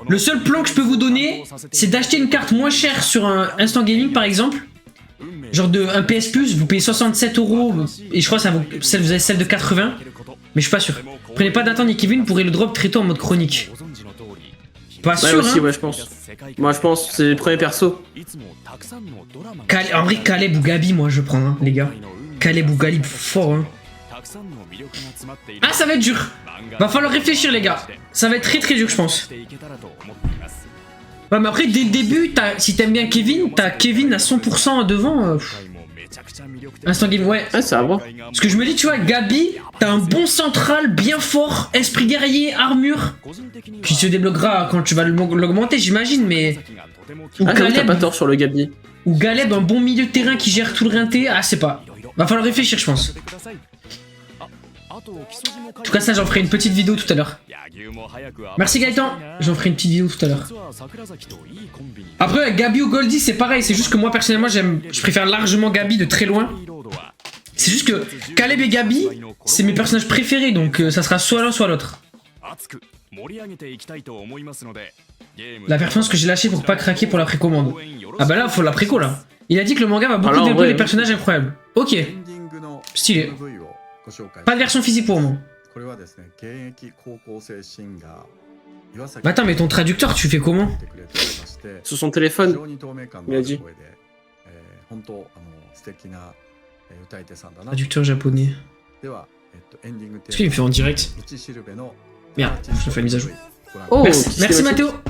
Le seul plan que je peux vous donner, c'est d'acheter une carte moins chère sur un Instant Gaming, par exemple. Genre un PS Plus, vous payez 67 €, et je crois que ça vous avez celle de 80, mais je suis pas sûr. Prenez pas Nathan ni Kevin, vous pourrez le drop très tôt en mode chronique. Pas Ouais, sûr, aussi, hein. ouais, je pense. Moi, je pense, c'est les premiers persos. En vrai, Caleb ou Gabi, moi je prends, hein, les gars. Caleb ou Gabi, fort, hein. Ah, ça va être dur. Va falloir réfléchir, les gars. Ça va être très très dur, je pense. Ouais, mais après, dès le début, si t'aimes bien Kevin, t'as Kevin à 100% devant. Instant Game, ouais. Ouais, ça va voir. Parce que je me dis, tu vois, Gabi, t'as un bon central bien fort, esprit guerrier, armure, qui se débloquera quand tu vas l'augmenter, j'imagine, mais Ou Ah, j'avoue, t'as pas Caleb, tort sur le Gabi. ou Galeb, un bon milieu de terrain qui gère tout le rinté. Ah, c'est pas. Va falloir réfléchir, je pense. En tout cas, ça, j'en ferai une petite vidéo tout à l'heure. Merci Gaëtan, j'en ferai une petite vidéo tout à l'heure. Après, Gabi ou Goldie, c'est pareil. C'est juste que moi, personnellement, je préfère largement Gabi de très loin. C'est juste que Caleb et Gabi, c'est mes personnages préférés. Donc, ça sera soit l'un, soit l'autre. La performance que j'ai lâchée pour pas craquer pour la précommande. Ah bah là, faut la préco là. Il a dit que le manga va beaucoup Alors, développer ouais. les personnages incroyables. Ok, エンディングの stylé. MV をご紹介 Pas de version physique pour moi. これはですね現役高校生シンガー岩崎 Bah attends, mais ton traducteur, tu fais comment? てくれておりまして Sur son 非 téléphone. 常に透明感のある声で、本当素敵な歌い手さんだな。 Traducteur japonais. では、エンディング Est-ce qu'il me fait en direct? 道しるべの Merde, je fais une mise à jour. Oh, Merci, petit merci cinématique. Mathéo.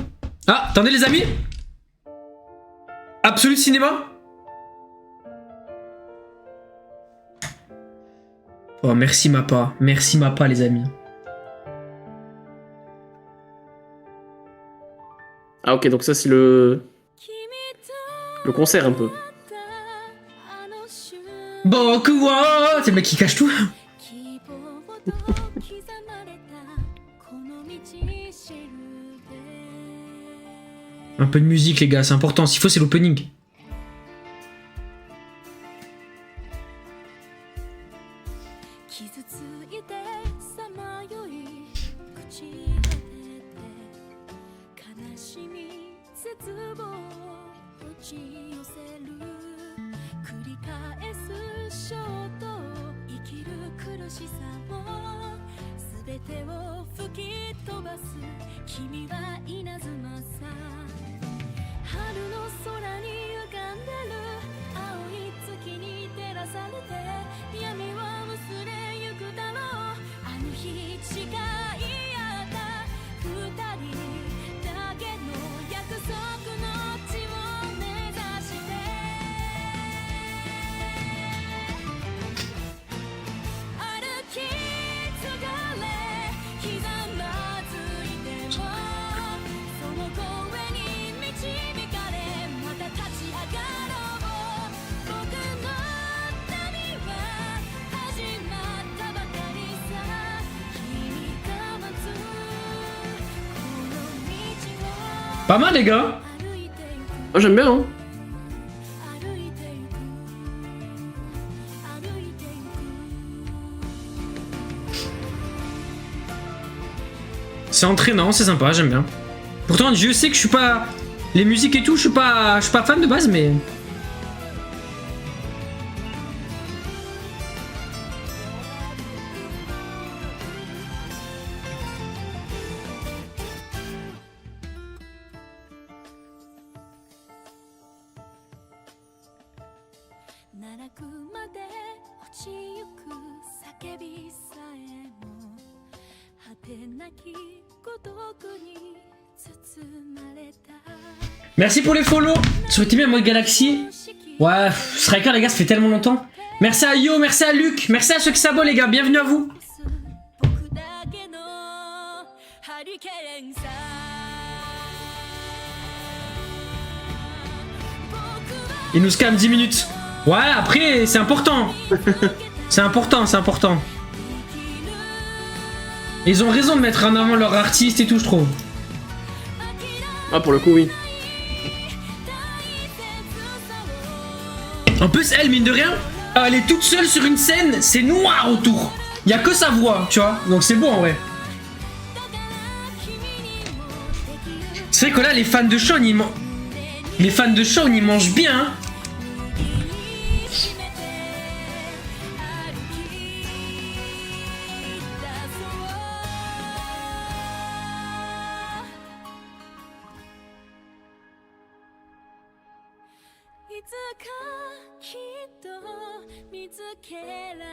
Ah, attendez les amis. Absolute Cinéma. Oh, merci Mappa. Merci Mappa les amis. Ah, ok, donc ça, c'est le concert un peu. Boku wa. C'est le mec qui cache tout. Un peu de musique les gars, c'est important. S'il faut, c'est l'opening. Pas mal les gars. Moi, j'aime bien, hein. C'est entraînant, c'est sympa, j'aime bien. Pourtant, je sais que je suis pas... Les musiques et tout, je suis pas fan de base, mais... Merci pour les follow. Sur Team Mode Galaxy. Ouais, Striker les gars, ça fait tellement longtemps. Merci à Yo, merci à Luc, merci à ceux qui s'abonnent les gars, bienvenue à vous. Il nous scam 10 minutes. Ouais, après, c'est important. C'est important, c'est important. Ils ont raison de mettre en avant leur artiste et tout, je trouve. Ah, pour le coup, oui. En plus, elle, mine de rien, elle est toute seule sur une scène, c'est noir autour. Y a que sa voix, tu vois. Donc c'est beau en vrai. C'est vrai que là, les fans de Shawn, ils mangent bien. Hein.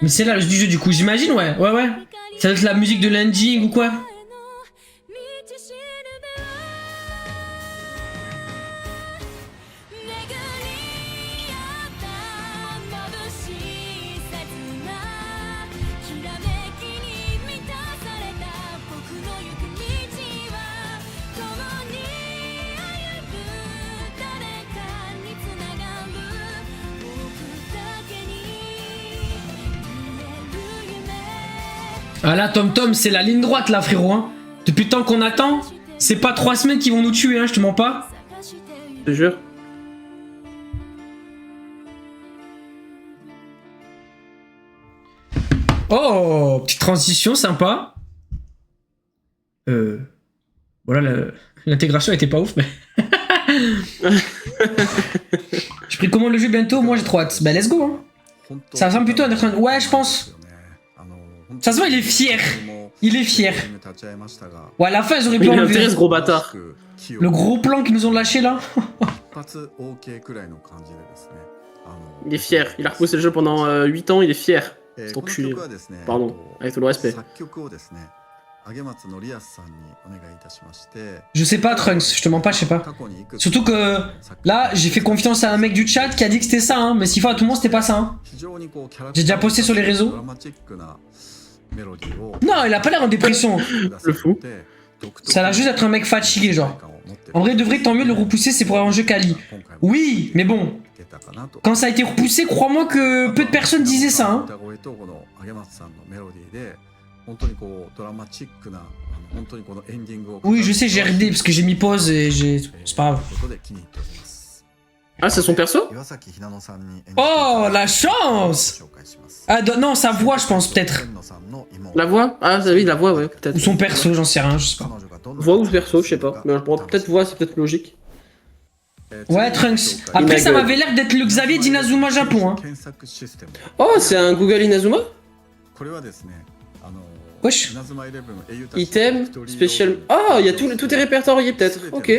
Mais c'est l'âge du jeu du coup, j'imagine, ouais. Ça doit être la musique de l'ending ou quoi. Ah là, Tom Tom, c'est la ligne droite là, frérot. Hein. Depuis le temps qu'on attend, c'est pas 3 semaines qu'ils vont nous tuer, hein, je te mens pas. Je te jure. Oh, petite transition sympa. Voilà, l'intégration était pas ouf, mais. Je précommande le jeu bientôt, moi j'ai trop hâte. Bah, let's go, hein. Ça ressemble plutôt à Death. Ouais, je pense. Ça se voit, il est fier. Il est fier. Ouais, à la fin, ils auraient pu Il enlever. m'intéresse, gros bâtard. Le gros plan qu'ils nous ont lâché là. Il est fier. Il a repoussé le jeu pendant 8 ans, il est fier. C'est enculé. Pardon, avec tout le respect. Je sais pas, Trunks, je te mens pas, je sais pas. Surtout que là, j'ai fait confiance à un mec du chat qui a dit que c'était ça, hein. Mais s'il faut à tout le monde, c'était pas ça. Hein. J'ai déjà posté sur les réseaux. Non, il a pas l'air en dépression. Le fou. Ça a l'air juste d'être un mec fatigué, genre. En vrai, de vrai, tant mieux de le repousser, c'est pour avoir un jeu quali. Oui, mais bon. Quand ça a été repoussé, crois-moi que peu de personnes disaient ça. Hein. Oui, je sais, j'ai RD parce que j'ai mis pause et j'ai. C'est pas grave. Ah, c'est son perso? Oh, la chance! Ah, non, sa voix, je pense, peut-être. La voix? Ah, oui, la voix, ouais, peut-être. Ou son perso, j'en sais rien, je sais pas. Voix ou perso, je sais pas. Mais peut-être voix, c'est peut-être logique. Ouais, Trunks. Après, ça m'avait l'air d'être le Xavier d'Inazuma Japon. Hein. Oh, c'est un Google Inazuma? Wesh. Item, spécial. Ah, il y a tout est répertorié peut-être. Ok.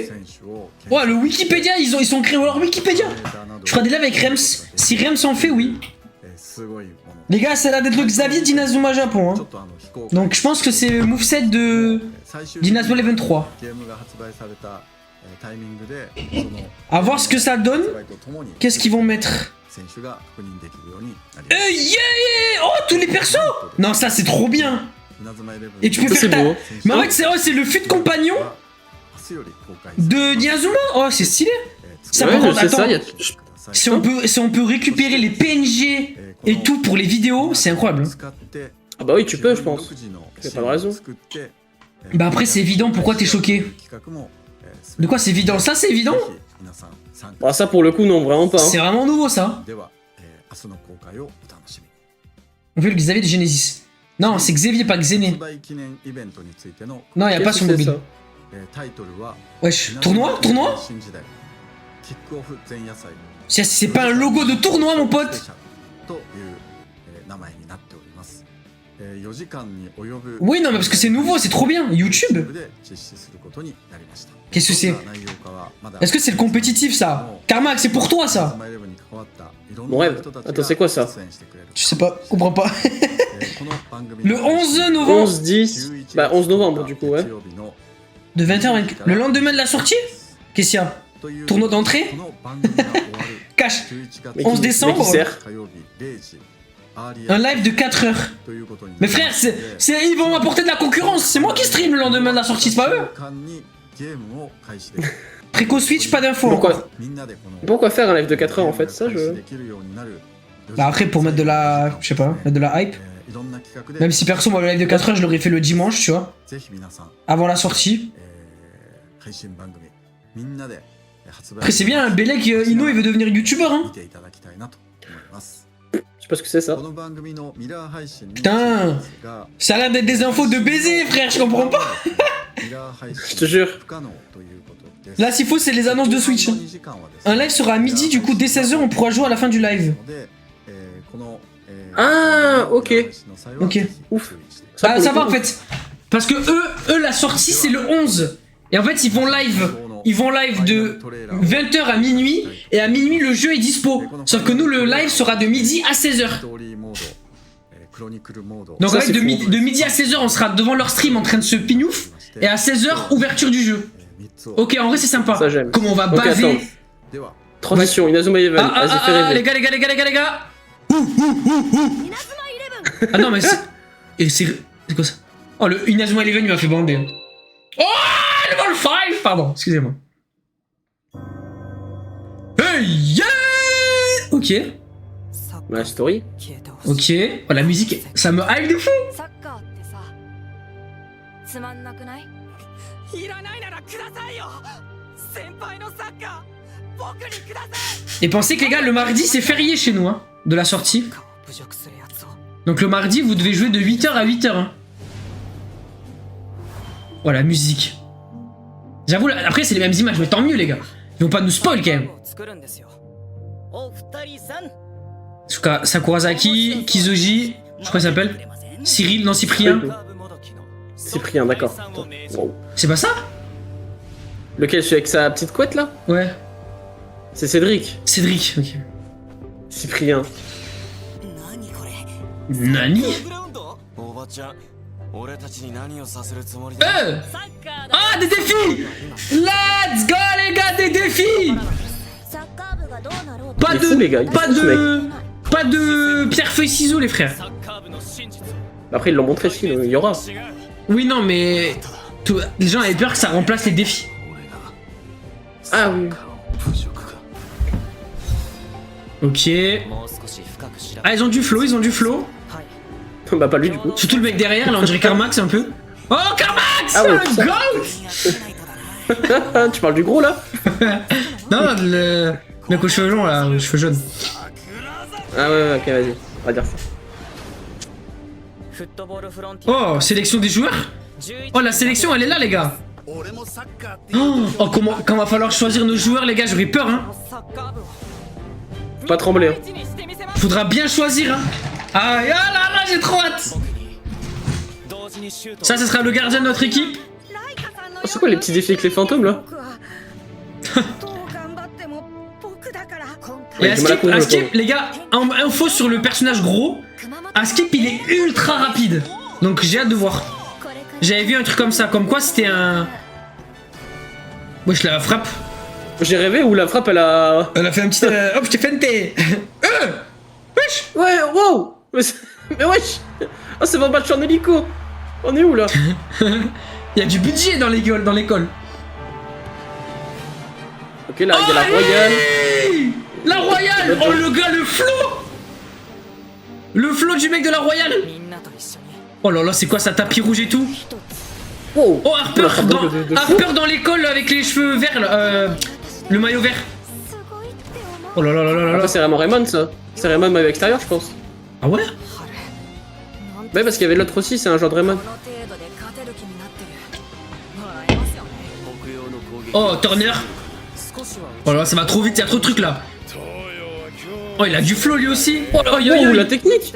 Ouais, le Wikipédia, ils sont créés leur Wikipédia. Je ferai des lives avec Rems. Si Rems en fait, oui. Les gars, ça a l'air d'être le Xavier d'Inazuma Japon. Hein. Donc je pense que c'est le moveset d'Inazuma Eleven 3. À voir ce que ça donne. Qu'est-ce qu'ils vont mettre? Yeah! Oh, tous les persos! Non, ça c'est trop bien! Et tu peux faire ta... Mais en fait, c'est le fut compagnon de Inazuma. Oh, c'est stylé! Ça, ouais, par contre, attends, ça, si on peut récupérer les PNG et tout pour les vidéos, c'est incroyable. Ah bah oui, tu peux, je pense. Y'a pas de raison. Bah après, c'est évident, pourquoi t'es choqué? De quoi c'est évident? Ça, c'est évident? Bah ça, pour le coup, non, vraiment pas. Hein. C'est vraiment nouveau, ça. On veut le Xavier de Genesis. Non, c'est Xavier, pas Xené. Non, y a pas sur mobile. Wesh, tournoi? C'est pas un logo de tournoi, mon pote. Oui, non, mais parce que c'est nouveau, c'est trop bien. YouTube. Qu'est-ce que c'est? Est-ce que c'est le compétitif, ça? Carmack, c'est pour toi, ça. Mon rêve. Attends, c'est quoi ça? Je sais pas, comprends pas. Le 11 novembre. 11-10. Bah, 11 novembre, du coup, ouais. De 20h, le lendemain de la sortie? Qu'est-ce qu'il y a? Tournoi d'entrée? Cash. 11 décembre. Un live de 4 heures. Mais frère, ils vont m'apporter de la concurrence. C'est moi qui stream le lendemain de la sortie, c'est pas eux. Préco Switch, pas d'infos. Pourquoi faire un live de 4 heures en fait? Ça, je. Bah après, pour mettre de la. Je sais pas, mettre de la hype. Même si perso, moi, le live de 4 heures, je l'aurais fait le dimanche, tu vois. Avant la sortie. Après, c'est bien, Belek Ino, il veut devenir youtubeur, hein. Je sais pas ce que c'est ça. Putain, ça a l'air d'être des infos de baiser, frère, je comprends pas. Je te jure. Là, s'il faut, c'est les annonces de Switch. Un live sera à midi, du coup, dès 16h, on pourra jouer à la fin du live. Ah, ok. Ok. Ouf. Ça va, en fait. Parce que eux, la sortie, c'est le 11. Et en fait, ils vont live de 20h à minuit, et à minuit, le jeu est dispo. Sauf que nous, le live sera de midi à 16h. Donc en fait, de midi à 16h, on sera devant leur stream en train de se pignouf, et à 16h, ouverture du jeu. Ok, en vrai, c'est sympa. Ça, j'aime. Comment on va Ok, baver. Transition, Inazuma Eleven. Vas-y, fais rêver. Les gars. Ah non, mais c'est... Et c'est quoi ça? Oh, le Inazuma Eleven, il m'a fait bander. Oh, level 5. Pardon, excusez-moi. Hey, yeah. Ok. La story. Ok. Oh, la musique, ça me hype de fou. つまんなくない？いらないならくださいよ。先輩のサッカー、僕にください。 Et pensez que les gars, le mardi c'est férié chez nous, hein, de la sortie. Donc le mardi, vous devez jouer de 8h à 8h. Hein. Oh la musique. J'avoue, après c'est les mêmes images, mais tant mieux les gars. Ils vont pas nous spoil quand même. Sakurazaki, Kizoji, je crois qu'il s'appelle. Cyril, non Cyprien. Cyprien, d'accord. Wow. C'est pas ça? Lequel, celui avec sa petite couette là? Ouais. C'est Cédric. Cédric, ok. Cyprien. Nani? Ah, des défis! Let's go les gars, des défis! Pas Il est fou, les gars, il est pas fou, ce de... Pas de pierre-feuille-ciseaux les frères. Après ils l'ont montré, si, il y aura. Oui non mais... Les gens avaient peur que ça remplace les défis. Ah oui. Ok. Ah ils ont du flow, ils ont du flow. Bah pas lui du coup. Surtout le mec derrière, là on dirait Carmax un peu. Oh Carmax! Ah ouais, Goat! Tu parles du gros là? Non, le mec aux cheveux longs là, aux cheveux jaunes. Ah ouais, ok, vas-y, on va dire ça. Oh, sélection des joueurs? Oh, la sélection elle est là les gars. Oh, quand va falloir choisir nos joueurs les gars, j'aurais peur hein. Faut pas trembler hein. Faudra bien choisir hein. Ah là là, j'ai trop hâte. Ça, ce sera le gardien de notre équipe. Oh, c'est quoi les petits défis avec les fantômes là? Et à Skip, les gars, info sur le personnage gros. À Skip, il est ultra rapide. Donc j'ai hâte de voir. J'avais vu un truc comme ça, comme quoi c'était un... Wesh, la frappe. J'ai rêvé où la frappe elle a... Elle a fait un petit... Hop, je t'ai feinté. Wesh. Ouais, wow. Mais wesh. Oh, c'est votre match en hélico. On est où là? Il y a du budget dans l'école. Ok, là, il y a la royale. La royale. Oh, le gars, le flow. Le flow du mec de la royale. Oh là là, c'est quoi ça, tapis rouge et tout? Wow. Oh, Harper, Harper dans l'école avec les cheveux verts, là, le maillot vert. Oh là là là là là. C'est vraiment Raymond ça. C'est Raymond maillot extérieur, je pense. Ah ouais? Ouais, parce qu'il y avait l'autre aussi, c'est un genre de Raymond. Oh, Turner. Oh là, ça va trop vite, il y a trop de trucs là. Oh, il a du flow lui aussi. Oh, la technique.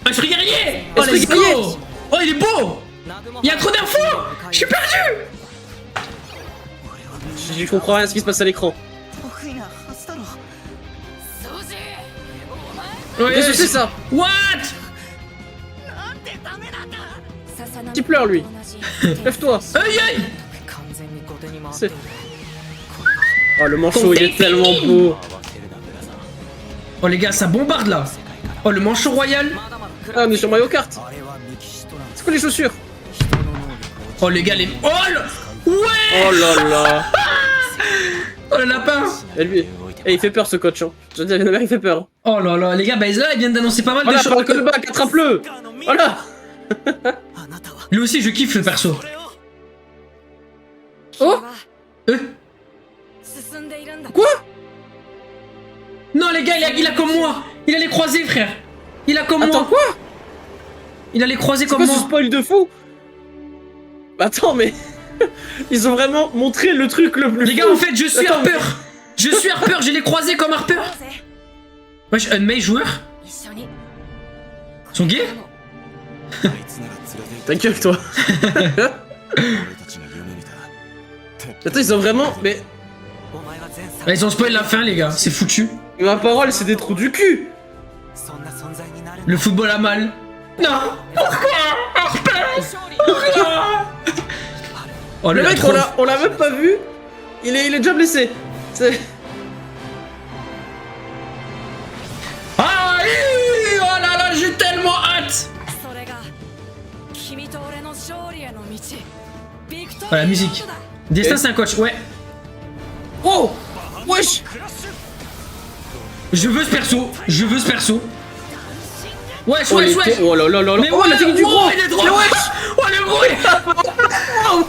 Esprit guerrier. Oh, let's go. Oh, il est beau. Il y a trop d'infos. Je suis perdu. Je comprends rien à ce qui se passe à l'écran. Ouais, qu'est-ce que c'est ça? What? Qui pleure lui? Lève-toi. Aïe aïe. Oh le manchot il est tellement beau. Oh les gars, ça bombarde là. Oh le manchot royal. Ah on est sur Mario Kart. C'est quoi les chaussures? Oh les gars, les... Oh là. Ouais. Oh là là. Oh le lapin. Et lui, il fait peur ce coach hein. Je veux dire, il fait peur. Oh là là, les gars, bah là, ils viennent d'annoncer pas mal de choses. choses. Que le bac, attrape-le. Voilà. Lui aussi, je kiffe le perso. Oh. Quoi? Non les gars, il a comme moi. Il a les croisés frère. Il a comme moi. Attends quoi? Il a les croisés comme moi. moi. C'est spoil de fou. Attends mais... Ils ont vraiment montré le truc le plus... Les gars, en fait, je suis Harper. Je suis Harper, j'ai les croisés comme Harper. Wesh, un mail joueur. Ils sont gays? Ta gueule toi. Attends, ils ont vraiment... Mais... Bah, ils ont spoil la fin les gars, c'est foutu. Ma parole, c'est des trous du cul. Le football a mal. Non. Pourquoi Harper? Pourquoi? Oh, le mec, on l'a même pas vu. Il est déjà blessé. Ah oui. Oh là là, j'ai tellement hâte. Oh, la musique. Destin, c'est un coach, ouais. Oh. Wesh. Je veux ce perso. Je veux ce perso. Wesh, oh, wesh, wesh. Oh là là là là. Mais oh, ouais, la technique du gros. Il est trop... wesh. Oh le bruit.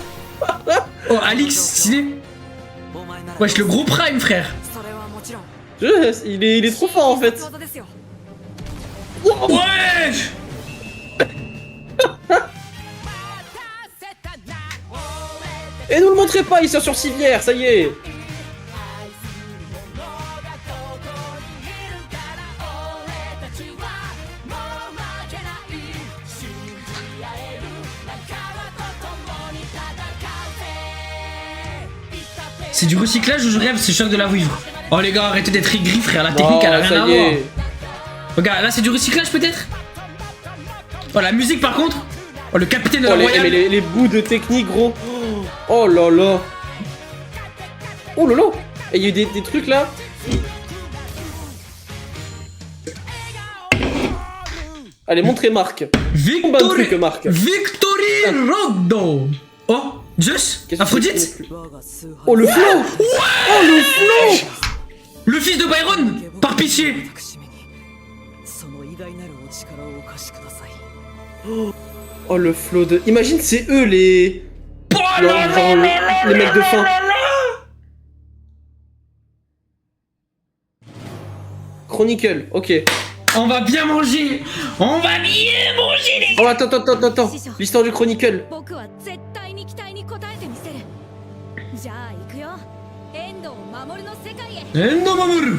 Oh Alix, stylé. Wesh, le gros prime, frère. Il est trop fort en fait. Wesh. Et nous le montrez pas, il sort sur civière, ça y est. C'est du recyclage ou je rêve, c'est choc de la vivre. Oh les gars, arrêtez d'être aigris, frère, la technique elle a rien à voir. Regarde, là c'est du recyclage peut-être. Oh la musique par contre. Oh le capitaine de la Royale. Mais les bouts de technique gros. Oh là là. Oh là là. Et il y a eu des trucs là. Allez, montrez Marc. Victory, Marc. Victory Rodo. Oh, Zeus, Aphrodite. Oh le flow. Oh le flow. Le fils de Byron, par pitié. Oh le flow de... Imagine c'est eux les... les mecs de fin. Chronicle, ok. On va bien manger. On va bien manger les gars. Oh attends. L'histoire du Chronicle. Endo Mamoru.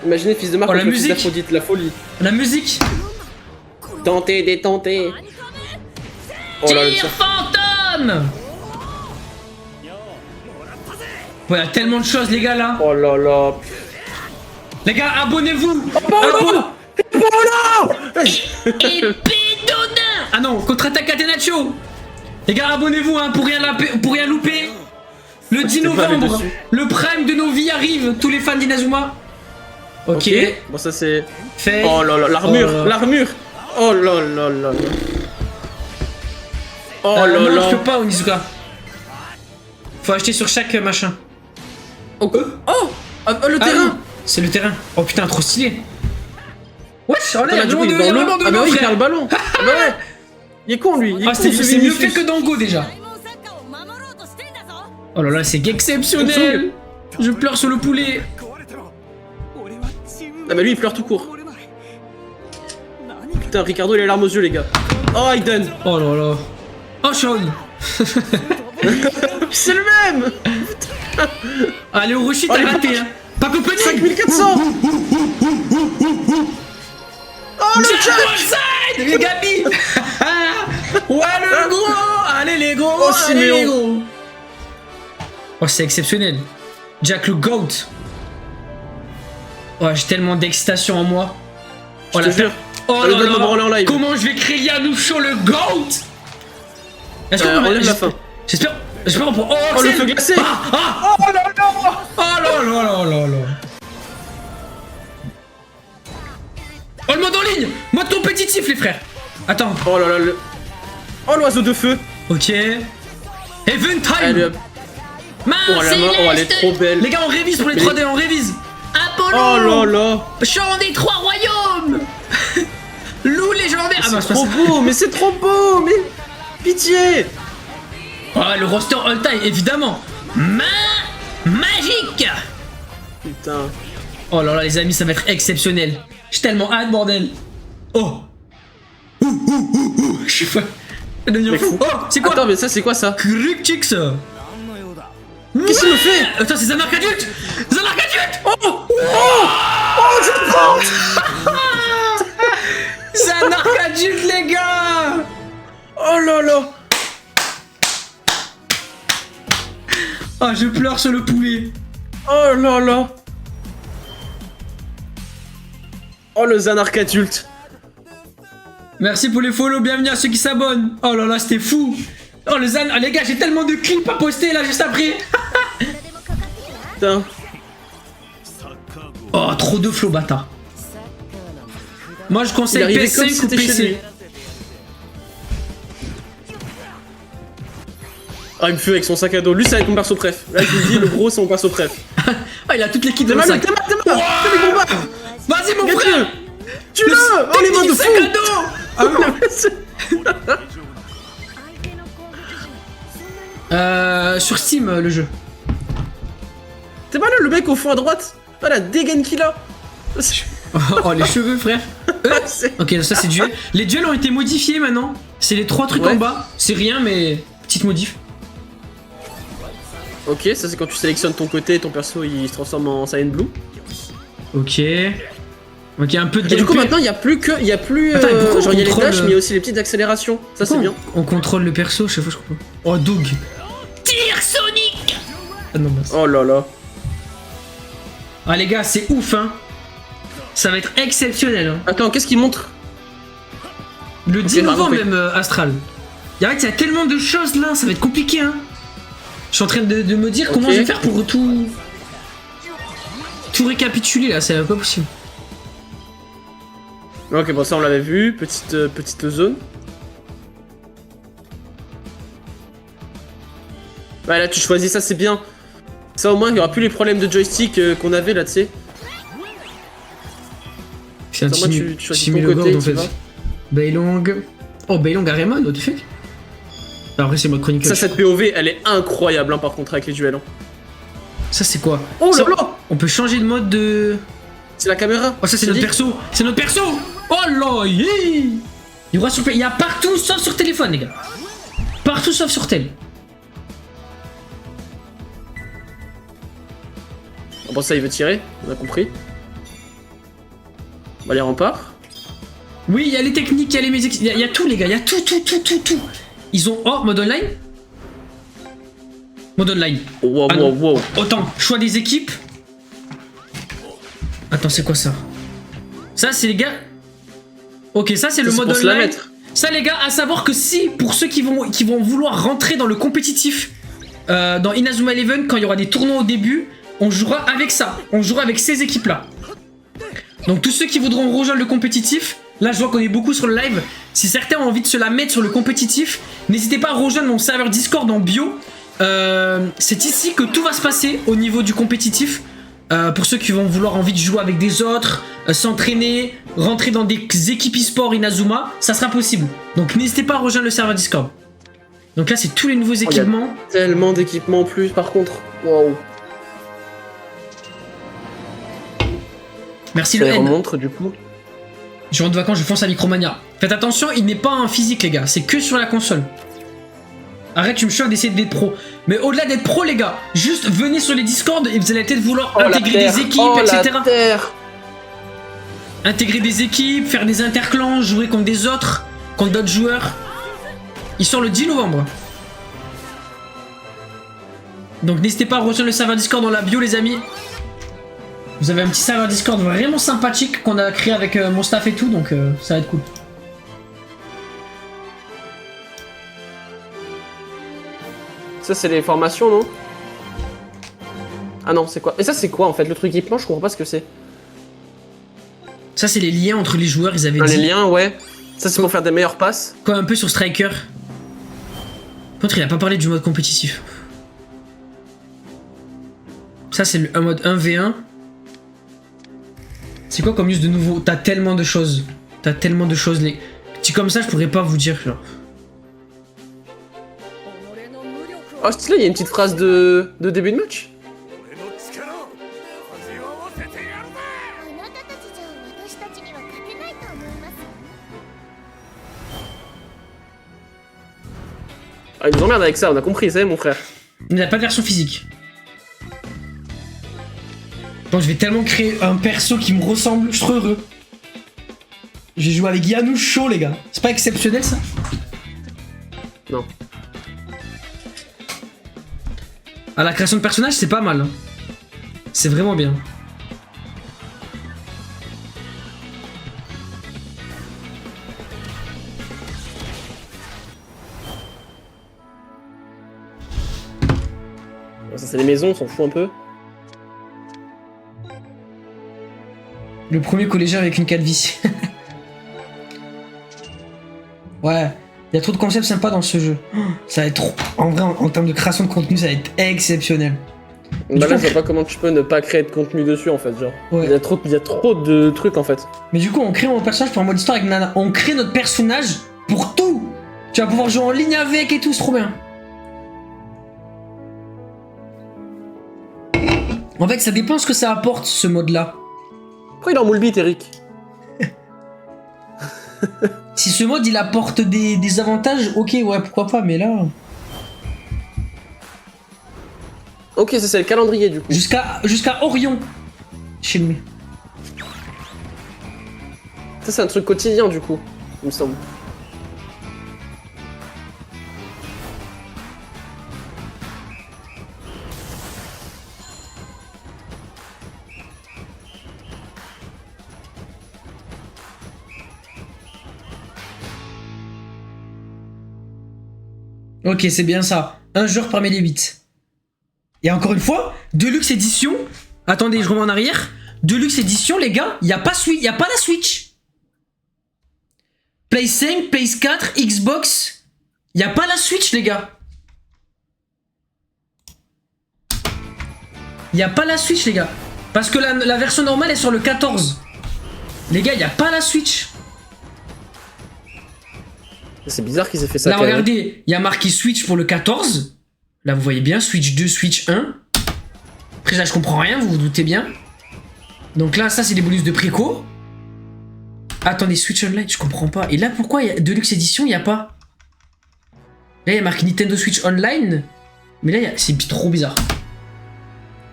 Imaginez fils de Marc, Oh, la contre le fils musique. d'Aphrodite, la folie. La musique. Tenter, détenter. Oh là, Tire fantôme. Ouais, y a tellement de choses les gars là. oh là là. Les gars, abonnez-vous. Paolo. Épée d'Odin. Ah non, contre-attaque Catenaccio. Les gars, abonnez-vous hein, pour rien louper. Le 10 j'étais pas allé novembre, dessus. le prime de nos vies arrive. Tous les fans d'Inazuma. Ok. Bon ça c'est... Fait. Oh là là, l'armure, Oh là là. l'armure. Oh là là là là. Oh là non, là. je peux pas, Onizuka. Faut acheter sur chaque machin. Oh, le Ah terrain. oui, c'est le terrain. Oh putain, trop stylé. Wesh, oh là, Ah, il y a du coup, vraiment il est dans l'eau. vraiment de Ah bah l'eau, oui, il frère. perd le ballon. Ah bah ouais. Il est con lui. Il est Ah, con, c'est ce mieux Vinicius. fait que Dango déjà. Oh là là, c'est exceptionnel. Je pleure sur le poulet. Ah bah lui il pleure tout court. Putain, Ricardo il a les larmes aux yeux les gars. Oh Aiden. Oh là là. Oh Sean. C'est le même. Allez, au Roshi, Oh, t'as les raté hein. Pas compagnie. 5400. Oh le Jack Jack. Wallside, les Gabi. Ouais le gros. Allez les gros. Oh, allez Siméon. les gros. Oh c'est exceptionnel. Jack le GOAT. Oh j'ai tellement d'excitation en moi. Je Oh te la jure. Oh Le là gars de me branler en là. live. Comment je vais créer Yanoucho le GOAT. Est-ce qu'on peut enlève mettre- la fin. J'espère qu'on peut... Oh, Oh le Axel. feu glacé. Ah. Oh là là. Oh là là là là là. Oh le mode en ligne. Mode compétitif les frères. Attends. Oh là là le... Oh l'oiseau de feu. Ok. Event Allez time. hop. Oh la main, oh elle est trop belle. Les gars, on révise pour les Mais 3D, on révise. Apollo. Oh là là. Chant des 3 royaumes. Loup légendaire. Ah bah C'est trop beau, mais c'est trop beau, mais... Pitié. Oh, le roster all time, évidemment. Main magique. Putain. Oh là là, les amis, ça va être exceptionnel. J'ai tellement hâte, bordel. Oh. Je suis pas... Je vais devenir fou. Oh, c'est quoi? Attends, mais ça c'est quoi ça? Cryptix. Qu'est-ce qu'il me fait? Attends, c'est Zanark adulte. Zanark adulte. Oh je prends. Zanark adulte, les gars. Oh là là. Ah, je pleure sur le poulet. Oh là là. Oh le Zanark adulte. Merci pour les follow, bienvenue à ceux qui s'abonnent. Oh là là, c'était fou. Oh le Zan, ah, les gars, j'ai tellement de clips à poster là juste après. Putain. Oh, trop de flow, bâtard. Moi, je Il conseille arrivait comme PS5 si ou c'était chez PC. lui. Ah il me fuit avec son sac à dos. Lui ça va être mon perso préf. Là je vous le dis, le gros c'est mon perso préf. Ah, il a toutes les kits de T'es le mal, sac. t'es mal, t'es mal. Fais les combats. Vas-y, mon Gagne-le. frère. Tue-le. Oh les mains de sac à fou. dos. Ah, Sur Steam, le jeu. T'es pas là, le mec au fond à droite? Ah, la dégaine qu'il a. Oh, les cheveux, frère. Ok, ça c'est duel. Les duels ont été modifiés maintenant. C'est les 3 trucs en bas. C'est rien, mais petite modif. Ok, ça c'est quand tu sélectionnes ton côté, ton perso il se transforme en Saiyan Blue. Ok. Ok, un peu de Et du coup gameplay. maintenant il y a plus que. Il y a plus. Attends, et pourquoi genre on il y a les contrôle, dash mais il y a aussi les petites accélérations. Ça c'est bien. On contrôle le perso, chaque fois je comprends. Oh, Doug. Tire Sonic. Ah non, bah, Oh là là. ah les gars, c'est ouf, hein. Ça va être exceptionnel. Hein. Attends, qu'est-ce qu'il montre? Le 10 pardon, novembre oui. même, Astral. En fait, il y a tellement de choses là, ça va être compliqué, hein. Je suis en train de me dire comment je vais faire pour tout récapituler là, c'est pas possible. Ok, bon ça on l'avait vu, petite zone. Ouais là tu choisis ça, c'est bien. Ça au moins il y aura plus les problèmes de joystick qu'on avait là, tu sais. C'est un Moi, tu choisis ton côté, Logord, en tu fait. vois. Bailong. Oh, Bailong à Raymond, what the fuck. Alors, après c'est mode chronicle. Ça cette POV elle est incroyable hein, par contre avec les duels. Hein. Ça c'est quoi? Oh Ça, là là. on peut changer de mode de... C'est la caméra. Oh, ça c'est notre perso. C'est notre perso. Oh là, yeah. Il y a partout sauf sur téléphone, les gars. Partout sauf sur tel. Bon ça il veut tirer, on a compris. Bah les remparts. Oui, il y a les techniques, il y a les musiques, il y a tout, les gars. Il y a tout. Ils ont... Oh, mode online. Mode online. Wow, Ah non. wow. Autant, choix des équipes. Attends, c'est quoi ça? Ça, c'est les gars... Ok, ça, c'est le mode pour se la online. mettre. Ça, les gars, à savoir que si, pour ceux qui vont vouloir rentrer dans le compétitif, dans Inazuma Eleven, quand il y aura des tournois au début, on jouera avec ça. On jouera avec ces équipes-là. Donc, tous ceux qui voudront rejoindre le compétitif, là, je vois qu'on est beaucoup sur le live. Si certains ont envie de se la mettre sur le compétitif, n'hésitez pas à rejoindre mon serveur Discord en bio. C'est ici que tout va se passer au niveau du compétitif. Pour ceux qui vont vouloir envie de jouer avec des autres, s'entraîner, rentrer dans des équipes e-sport Inazuma, ça sera possible. Donc n'hésitez pas à rejoindre le serveur Discord. Donc là c'est tous les nouveaux équipements. Tellement d'équipements en plus par contre. Waouh. Merci Ça le les N. remontre du coup. Je rentre de vacances, je fonce à Micromania. Faites attention, il n'est pas en physique les gars, c'est que sur la console. Arrête, tu me chauffes d'essayer d'être pro. Mais au-delà d'être pro les gars, juste venez sur les Discord et vous allez peut-être vouloir intégrer des équipes, etc. Intégrer des équipes, faire des interclans, jouer contre des autres, contre d'autres joueurs. Il sort le 10 novembre. Donc n'hésitez pas à rejoindre le serveur Discord dans la bio les amis. Vous avez un petit serveur Discord vraiment sympathique qu'on a créé avec mon staff et tout, donc ça va être cool. Ça c'est les formations non? Ah non c'est quoi? Et ça c'est quoi en fait? Le truc équipement je comprends pas ce que c'est. Ça c'est les liens entre les joueurs, ils avaient Ah, dit. les liens ouais. Ça c'est pour faire des meilleures passes. Comme un peu sur Striker. Par contre il a pas parlé du mode compétitif. Ça c'est un mode 1v1. C'est quoi comme news de nouveau? T'as tellement de choses. T'as tellement de choses. Les petits comme ça je pourrais pas vous dire genre. Oh stylé, il y a une petite phrase de début de match. あなたたちじゃ私たちには勝てないと思います。 Ah il nous emmerde avec ça, on a compris, c'est mon frère. Il n'y a pas de version physique. Bon, je vais tellement créer un perso qui me ressemble, je suis trop heureux. J'ai joué avec Yanou chaud les gars. C'est pas exceptionnel ça? Non. Ah, la création de personnage c'est pas mal. Hein. C'est vraiment bien. Ça c'est les maisons, on s'en fout un peu. Le premier collégien avec une calvitie. Ouais, il y a trop de concepts sympas dans ce jeu. Ça va être trop... En vrai, en termes de création de contenu, ça va être exceptionnel. Bah là je vois pas comment tu peux ne pas créer de contenu dessus en fait, genre. Ouais. Il y a trop de trucs en fait. Mais du coup, on crée mon personnage pour un mode histoire avec Nana. On crée notre personnage pour tout. Tu vas pouvoir jouer en ligne avec et tout, c'est trop bien. En fait, ça dépend ce que ça apporte, ce mode-là. Pourquoi il est en moule bite, Eric? Si ce mode, il apporte des avantages, ok, ouais, pourquoi pas, mais là... Ok, ça c'est le calendrier du coup. Jusqu'à Orion. Chez lui. Ça c'est un truc quotidien du coup, il me semble. Ok, c'est bien ça. Un joueur parmi les 8. Et encore une fois, Deluxe Edition. Attendez, je remets en arrière. Deluxe Edition, les gars, il n'y a pas la Switch. Play 5, PS4, Xbox. Il n'y a pas la Switch, les gars. Il n'y a pas la Switch, les gars. Parce que la version normale est sur le 14. Les gars, il n'y a pas la Switch. C'est bizarre qu'ils aient fait ça. Là, regardez, il y a marqué Switch pour le 14. Là, vous voyez bien, Switch 2, Switch 1. Après, là, je comprends rien, vous vous doutez bien. Donc là, ça, c'est des bonus de préco. Attendez, Switch Online, je comprends pas. Et là, pourquoi il y a Deluxe Edition, il n'y a pas? Là, il y a marqué Nintendo Switch Online. Mais là, c'est trop bizarre.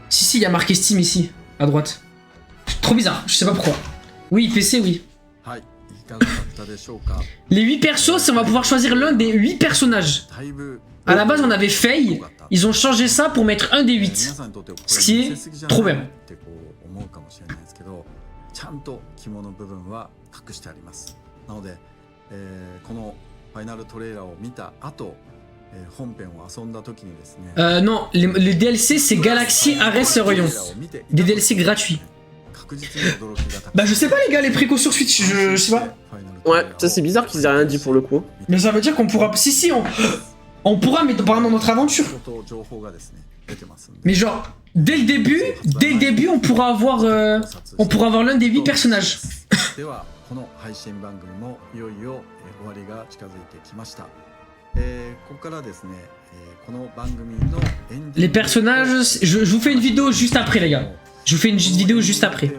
Si, il y a marqué Steam ici, à droite. Trop bizarre, je sais pas pourquoi. Oui, PC, oui. Les 8 persos, on va pouvoir choisir l'un des 8 personnages. À la base, on avait Faye. Ils ont changé ça pour mettre un des 8. Ce qui est trop bien. Non, les DLC, c'est Galaxy Ares Orion. Des DLC gratuits. Bah je sais pas les gars, les précaux sur Switch, je sais pas. Ouais, ça c'est bizarre qu'ils aient rien dit pour le coup. Mais ça veut dire qu'on pourra... Si, on pourra, mais pendant notre aventure. Mais genre, dès le début, on pourra avoir l'un des 8 personnages. Les personnages, je vous fais une vidéo juste après les gars. Je vous fais une vidéo juste après.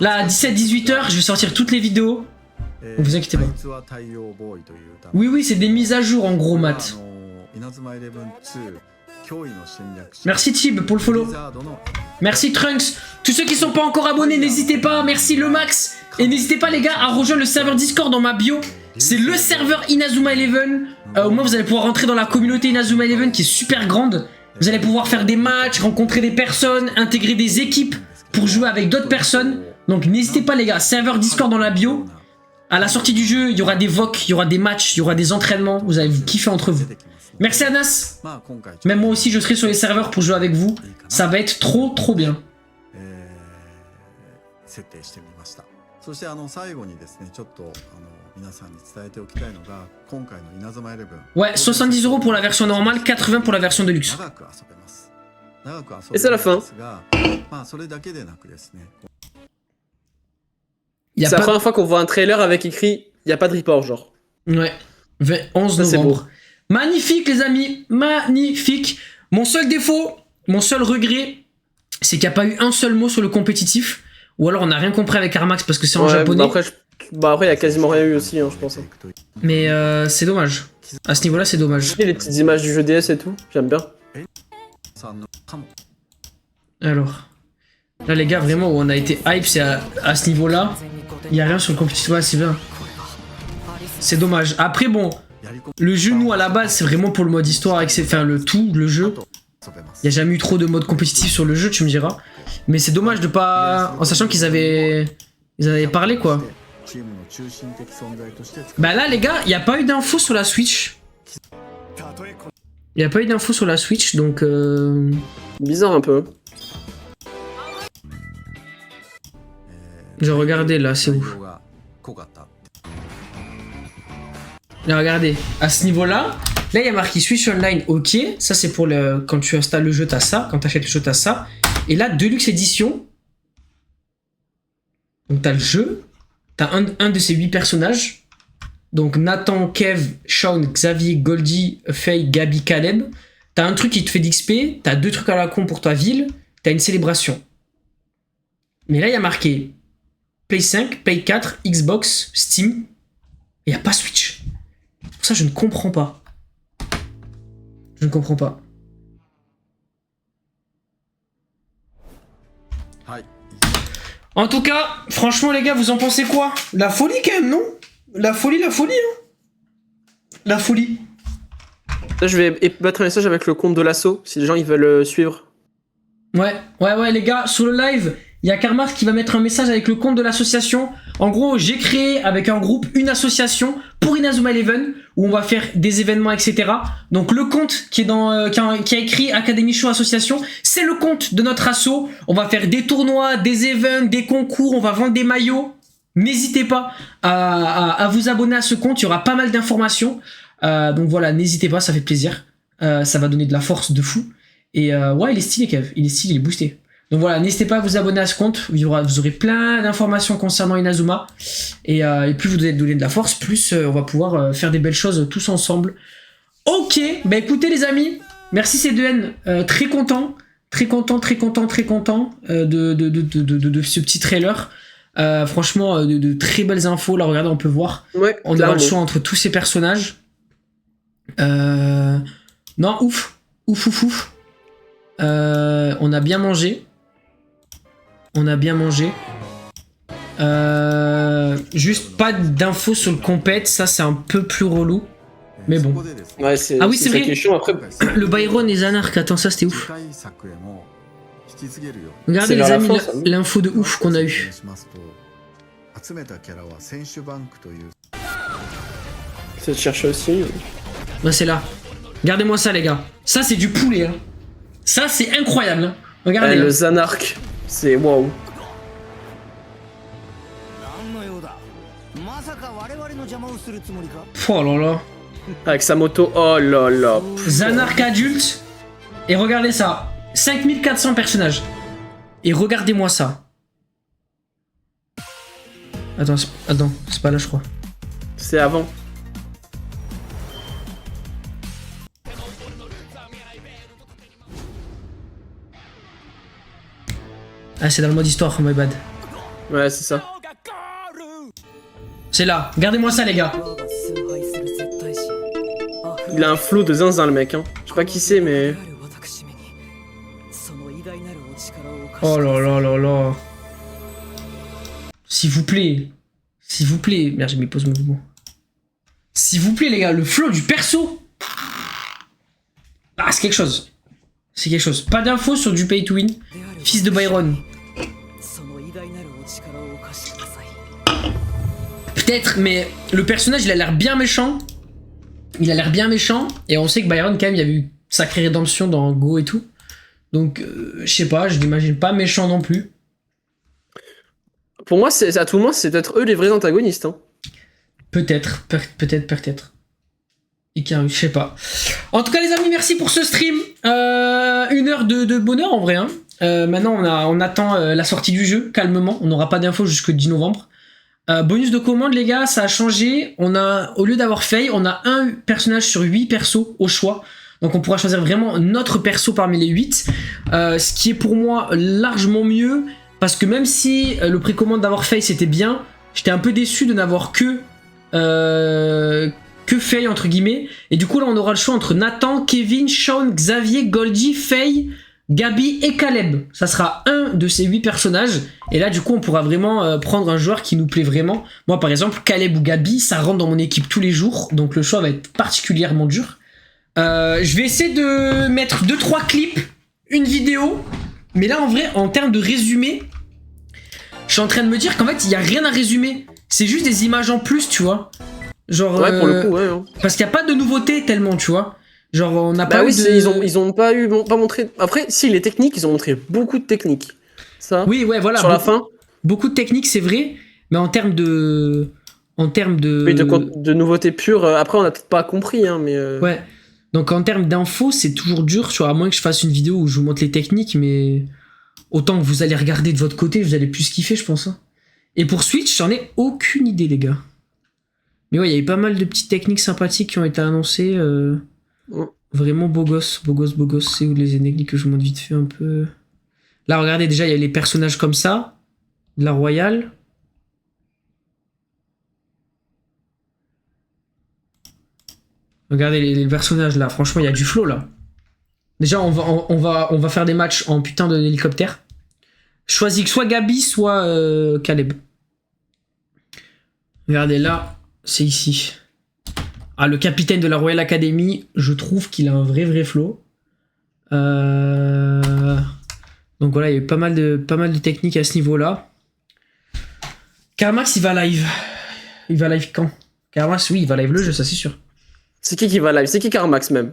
Là, à 17-18 h, je vais sortir toutes les vidéos. Ne vous inquiétez pas. Oui, c'est des mises à jour en gros, Matt. Merci Tib pour le follow. Merci Trunks. Tous ceux qui sont pas encore abonnés, n'hésitez pas. Merci le max. Et n'hésitez pas les gars à rejoindre le serveur Discord dans ma bio. C'est le serveur Inazuma Eleven. Au moins vous allez pouvoir rentrer dans la communauté Inazuma Eleven qui est super grande. Vous allez pouvoir faire des matchs, rencontrer des personnes, intégrer des équipes pour jouer avec d'autres personnes. Donc n'hésitez pas les gars, serveur Discord dans la bio. À la sortie du jeu, il y aura des VOC, il y aura des matchs, il y aura des entraînements. Vous allez vous kiffer entre vous. Merci Anas. Même moi aussi je serai sur les serveurs pour jouer avec vous. Ça va être trop bien. Ouais, 70 € pour la version normale, 80 pour la version de luxe. Et c'est la fin. C'est la première fois qu'on voit un trailer avec écrit « il n'y a pas de report » genre. Ouais, 11 novembre. Magnifique les amis, magnifique. Mon seul défaut, mon seul regret, c'est qu'il n'y a pas eu un seul mot sur le compétitif. Ou alors on n'a rien compris avec Armax parce que c'est en japonais. Bah après il y a quasiment rien eu aussi hein, je pense. Mais c'est dommage. À ce niveau là c'est dommage. Et les petites images du jeu DS et tout, j'aime bien. Alors. Là les gars vraiment où on a été hype c'est à ce niveau là. Il n'y a rien sur le compétitif, ouais, c'est bien. C'est dommage. Après bon, le jeu nous à la base c'est vraiment pour le mode histoire, enfin le jeu. Il n'y a jamais eu trop de mode compétitif sur le jeu, tu me diras. Mais c'est dommage de pas... En sachant qu'ils avaient parlé quoi. Bah là les gars, il n'y a pas eu d'infos sur la Switch. Il n'y a pas eu d'infos sur la Switch donc... Bizarre un peu. Je regardais là, c'est où? Là regardez, à ce niveau là, il y a marqué Switch Online, ok. Ça c'est pour le... Quand tu installes le jeu t'as ça, quand tu achètes le jeu t'as ça. Et là, Deluxe Edition. Donc t'as le jeu. T'as un de ces 8 personnages. Donc Nathan, Kev, Sean, Xavier, Goldie, Faye, Gabi, Caleb. T'as un truc qui te fait d'XP. T'as 2 trucs à la con pour ta ville. t'as une célébration. Mais là, il y a marqué Play 5, Play 4, Xbox, Steam. Il n'y a pas Switch. Pour ça, je ne comprends pas. Je ne comprends pas. En tout cas, franchement, les gars, vous en pensez quoi? La folie, quand même, non? La folie, hein? La folie. Là, je vais mettre un message avec le compte de l'assaut, si les gens ils veulent suivre. Ouais, les gars, sur le live, il y a Karmar qui va mettre un message avec le compte de l'association. En gros, j'ai créé avec un groupe une association pour Inazuma Eleven où on va faire des événements, etc. Donc le compte qui est dans, qui a écrit Academy Show Association, c'est le compte de notre asso. On va faire des tournois, des events, des concours, on va vendre des maillots. N'hésitez pas à vous abonner à ce compte, il y aura pas mal d'informations. Donc voilà, n'hésitez pas, ça fait plaisir. Ça va donner de la force de fou. Et ouais, il est stylé, Kev. Il est stylé, il est boosté. Donc voilà, n'hésitez pas à vous abonner à ce compte. Vous aurez plein d'informations concernant Inazuma. Et plus vous allez donner de la force, plus on va pouvoir faire des belles choses tous ensemble. Ok, bah écoutez les amis, merci C2N. Très content de ce petit trailer. Franchement, de très belles infos. Là, regardez, on peut voir. Ouais, on aura le choix entre tous ces personnages. Non, ouf. On a bien mangé. Juste pas d'infos sur le compète, ça c'est un peu plus relou. Mais bon. Ouais, Ah oui, c'est vrai. Chiant, après. Le Byron et Zanark, attends, ça c'était ouf. Regardez C'est les vers la amis, fin, ça. l'info de ouf qu'on a eu. Ça te cherche aussi. Ouais, c'est là. Regardez-moi ça les gars. Ça c'est du poulet. Hein. Ça c'est incroyable. Hein. Regardez. Le hein. Zanark, c'est waouh. Oh là là. Avec sa moto, oh là là. Zanark adulte. Et regardez ça. 5400 personnages. Et regardez-moi ça. Attends, c'est pas là je crois. C'est avant. Ah c'est dans le mode histoire, my bad. Ouais, c'est ça. C'est là. Regardez-moi ça les gars. Il a un flow de zinzin le mec, hein. Je sais pas qui c'est, mais. Oh là là là là. S'il vous plaît. Merde, j'ai mis pause mouvement. S'il vous plaît les gars, le flow du perso. Ah c'est quelque chose. Pas d'infos sur du pay to win. Fils de Byron. Peut-être, mais le personnage il a l'air bien méchant. Et on sait que Byron quand même il y a eu une sacrée rédemption dans Go et tout. Donc je sais pas, je l'imagine pas méchant non plus. Pour moi, à tout le moins, c'est peut-être eux les vrais antagonistes. Hein. Peut-être. Et je sais pas. En tout cas les amis, merci pour ce stream. 1 heure de bonheur en vrai. Hein. Maintenant on attend la sortie du jeu calmement. On n'aura pas d'infos jusqu'au 10 novembre. Bonus de commande les gars, ça a changé. Au lieu d'avoir Faye, on a un personnage sur 8 persos au choix. Donc on pourra choisir vraiment notre perso parmi les 8. Ce qui est pour moi largement mieux. Parce que même si le précommande d'avoir Faye c'était bien, j'étais un peu déçu de n'avoir que Faye entre guillemets. Et du coup là on aura le choix entre Nathan, Kevin, Sean, Xavier, Goldie, Faye, Gabi et Caleb. Ça sera un de ces 8 personnages. Et là du coup on pourra vraiment prendre un joueur qui nous plaît vraiment. Moi par exemple Caleb ou Gabi ça rentre dans mon équipe tous les jours. Donc le choix va être particulièrement dur. Je vais essayer de mettre 2-3 clips, une vidéo. Mais là en vrai en termes de résumé, je suis en train de me dire qu'en fait il n'y a rien à résumer. C'est juste des images en plus tu vois. Genre, ouais pour le coup ouais. Hein. Parce qu'il n'y a pas de nouveauté tellement tu vois. Genre on n'a Bah pas oui, eu de... ils ont pas montré. Après, si les techniques, ils ont montré beaucoup de techniques. Ça. Oui ouais voilà. Sur la fin. Beaucoup de techniques c'est vrai. Mais en termes de... Oui, de nouveautés pures, après on a peut-être pas compris hein, mais... Ouais. Donc en termes d'infos, c'est toujours dur, à moins que je fasse une vidéo où je vous montre les techniques, mais autant que vous allez regarder de votre côté, vous allez plus kiffer, je pense. Hein. Et pour Switch, j'en ai aucune idée, les gars. Mais ouais, il y a eu pas mal de petites techniques sympathiques qui ont été annoncées. Vraiment beau gosse. C'est où les techniques que je vous montre vite fait un peu. Là, regardez, déjà, il y a les personnages comme ça. De la Royale. Regardez les personnages là, franchement il y a du flow là. Déjà on va faire des matchs en putain d'hélicoptère. Choisis soit Gabi, soit Caleb. Regardez là, c'est ici. Ah, le capitaine de la Royal Academy, je trouve qu'il a un vrai flow. Donc voilà, il y a eu pas mal de techniques à ce niveau-là. Karmax il va live. Il va live quand? Karmax, oui, il va live le jeu, ça c'est sûr. C'est qui va live? C'est qui Karmax même?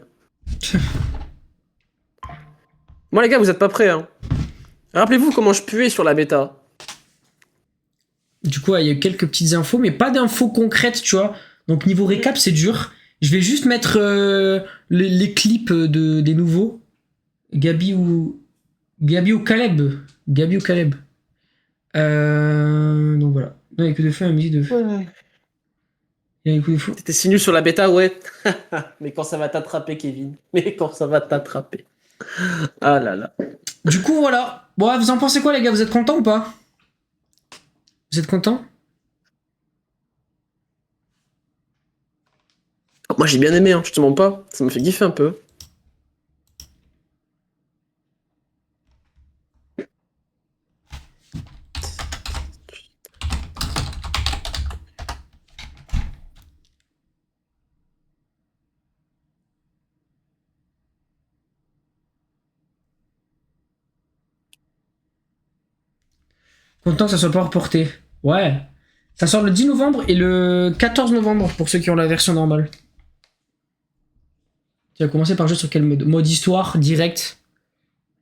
Moi les gars, vous êtes pas prêts hein. Rappelez-vous comment je puais sur la bêta. Du coup, il y a eu quelques petites infos, mais pas d'infos concrètes, tu vois. Donc niveau récap, c'est dur. Je vais juste mettre les clips des nouveaux. Gabi ou Caleb. Gabi ou Caleb. Donc voilà. Non, il y a que de feu, un musique de feu. Ouais. Il y a un coup de fou. T'étais si nul sur la bêta, ouais. Mais quand ça va t'attraper, Kevin. Mais quand ça va t'attraper. Ah là là. Du coup, voilà. Bon, vous en pensez quoi, les gars? Vous êtes contents ou pas? Vous êtes contents? Moi j'ai bien aimé, hein, je te mens pas. Ça me fait kiffer un peu. Content que ça soit pas reporté. Ouais. Ça sort le 10 novembre et le 14 novembre pour ceux qui ont la version normale. Tu vas commencer par jouer sur quel mode? Mode histoire, direct.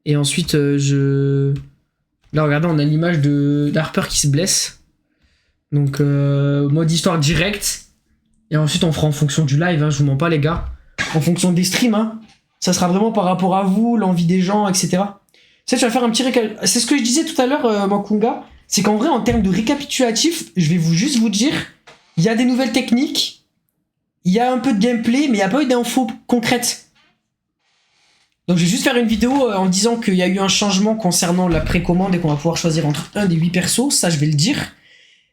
Et ensuite, Là, regardez, on a l'image d'Harper qui se blesse. Donc, mode histoire direct. Et ensuite, on fera en fonction du live, hein, je vous mens pas, les gars. En fonction des streams, hein. Ça sera vraiment par rapport à vous, l'envie des gens, etc. Ça, tu vas faire un petit récap. C'est ce que je disais tout à l'heure, Makunga. C'est qu'en vrai, en termes de récapitulatif, je vais juste vous dire, il y a des nouvelles techniques, il y a un peu de gameplay, mais il n'y a pas eu d'infos concrètes. Donc je vais juste faire une vidéo en disant qu'il y a eu un changement concernant la précommande et qu'on va pouvoir choisir entre un des 8 persos, ça je vais le dire.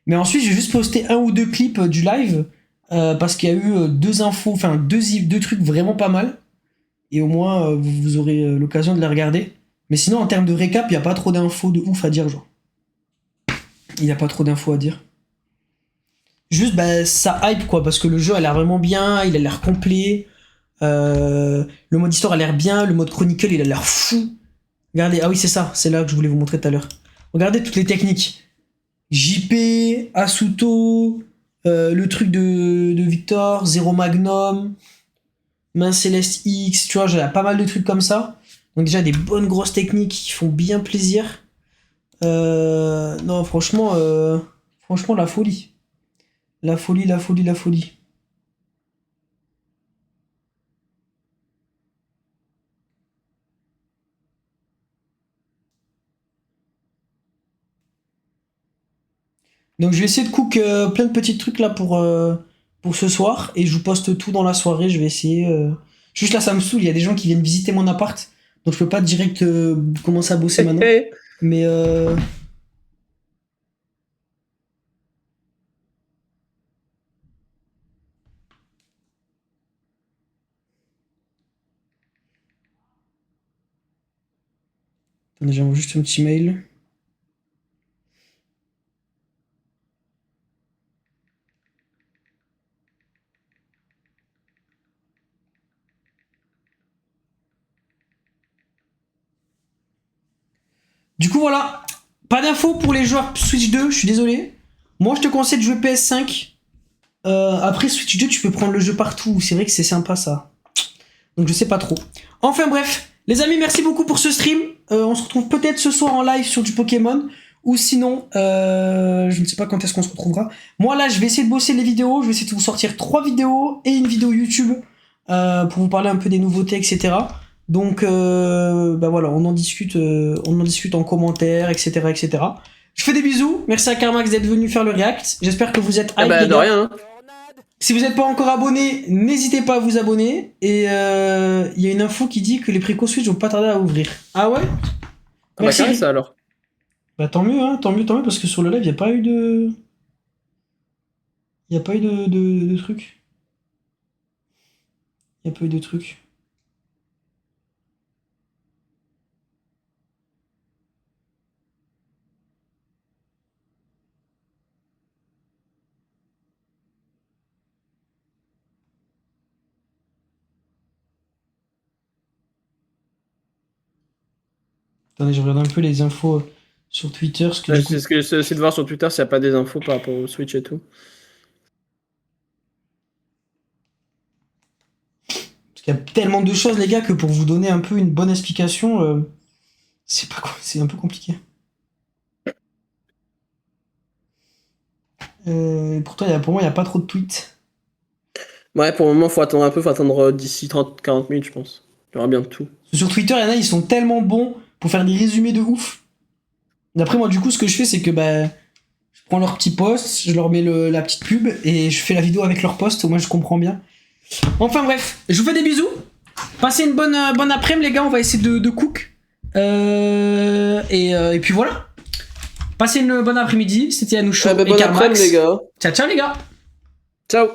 Mais ensuite, je vais juste poster 1 ou 2 clips du live, parce qu'il y a eu 2 infos, enfin 2 trucs vraiment pas mal. Et au moins, vous aurez l'occasion de les regarder. Mais sinon, en termes de récap, il n'y a pas trop d'infos de ouf à dire, genre. Il n'y a pas trop d'infos à dire. Juste, bah, ça hype, quoi, parce que le jeu a l'air vraiment bien, il a l'air complet. Le mode histoire a l'air bien, le mode chronicle, il a l'air fou. Regardez, ah oui, c'est ça, c'est là que je voulais vous montrer tout à l'heure. Regardez toutes les techniques. JP, Asuto, le truc de Victor, Zero Magnum, Main Céleste X, tu vois, j'ai pas mal de trucs comme ça. Donc déjà des bonnes grosses techniques qui font bien plaisir. Non, franchement, la folie. La folie. Donc je vais essayer de cook plein de petits trucs là pour ce soir. Et je vous poste tout dans la soirée, je vais essayer. Juste là ça me saoule, il y a des gens qui viennent visiter mon appart. Donc je peux pas direct commencer à bosser maintenant. Mais attendez, j'envoie juste un petit mail. Du coup voilà, pas d'infos pour les joueurs Switch 2, je suis désolé. Moi je te conseille de jouer PS5. Après Switch 2 tu peux prendre le jeu partout, c'est vrai que c'est sympa ça. Donc je sais pas trop. Enfin bref, les amis, merci beaucoup pour ce stream. On se retrouve peut-être ce soir en live sur du Pokémon. Ou sinon, je ne sais pas quand est-ce qu'on se retrouvera. Moi là je vais essayer de bosser les vidéos, je vais essayer de vous sortir 3 vidéos et une vidéo YouTube pour vous parler un peu des nouveautés, etc. Donc bah voilà, on en discute en commentaire, etc., etc. Je fais des bisous, merci à Karmax d'être venu faire le react. J'espère que vous êtes hype, bah, les de gars. rien. Hein. Si vous n'êtes pas encore abonné, n'hésitez pas à vous abonner. Et il y a une info qui dit que les préco Switch vont pas tarder à ouvrir. Ah ouais? bah Merci. carré ça alors. Bah tant mieux, hein, tant mieux, parce que sur le live, y a pas eu de... Y a pas eu de trucs. Y a pas eu de trucs. Attendez, je regarde un peu les infos sur Twitter, parce que Ouais, du coup... c'est ce que j'essaie de voir sur Twitter s'il n'y a pas des infos par rapport au Switch et tout. Parce qu'il y a tellement de choses, les gars, que pour vous donner un peu une bonne explication, c'est pas quoi, c'est un peu compliqué. Pourtant, pour moi, il n'y a pas trop de tweets. Ouais, pour le moment, faut attendre un peu, faut attendre d'ici 30-40 minutes, je pense. Il y aura bien de tout. Sur Twitter, il y en a, ils sont tellement bons pour faire des résumés de ouf. D'après moi, du coup, ce que je fais, c'est que je prends leur petit post, je leur mets la petite pub et je fais la vidéo avec leur post. Au moins, je comprends bien. Enfin bref, je vous fais des bisous. Passez une bonne après-midi, les gars. On va essayer de cook. Et puis voilà. Passez une bonne après-midi. C'était Anoucho et Bon Karl après-midi, Max. les gars. Ciao, ciao, les gars. Ciao.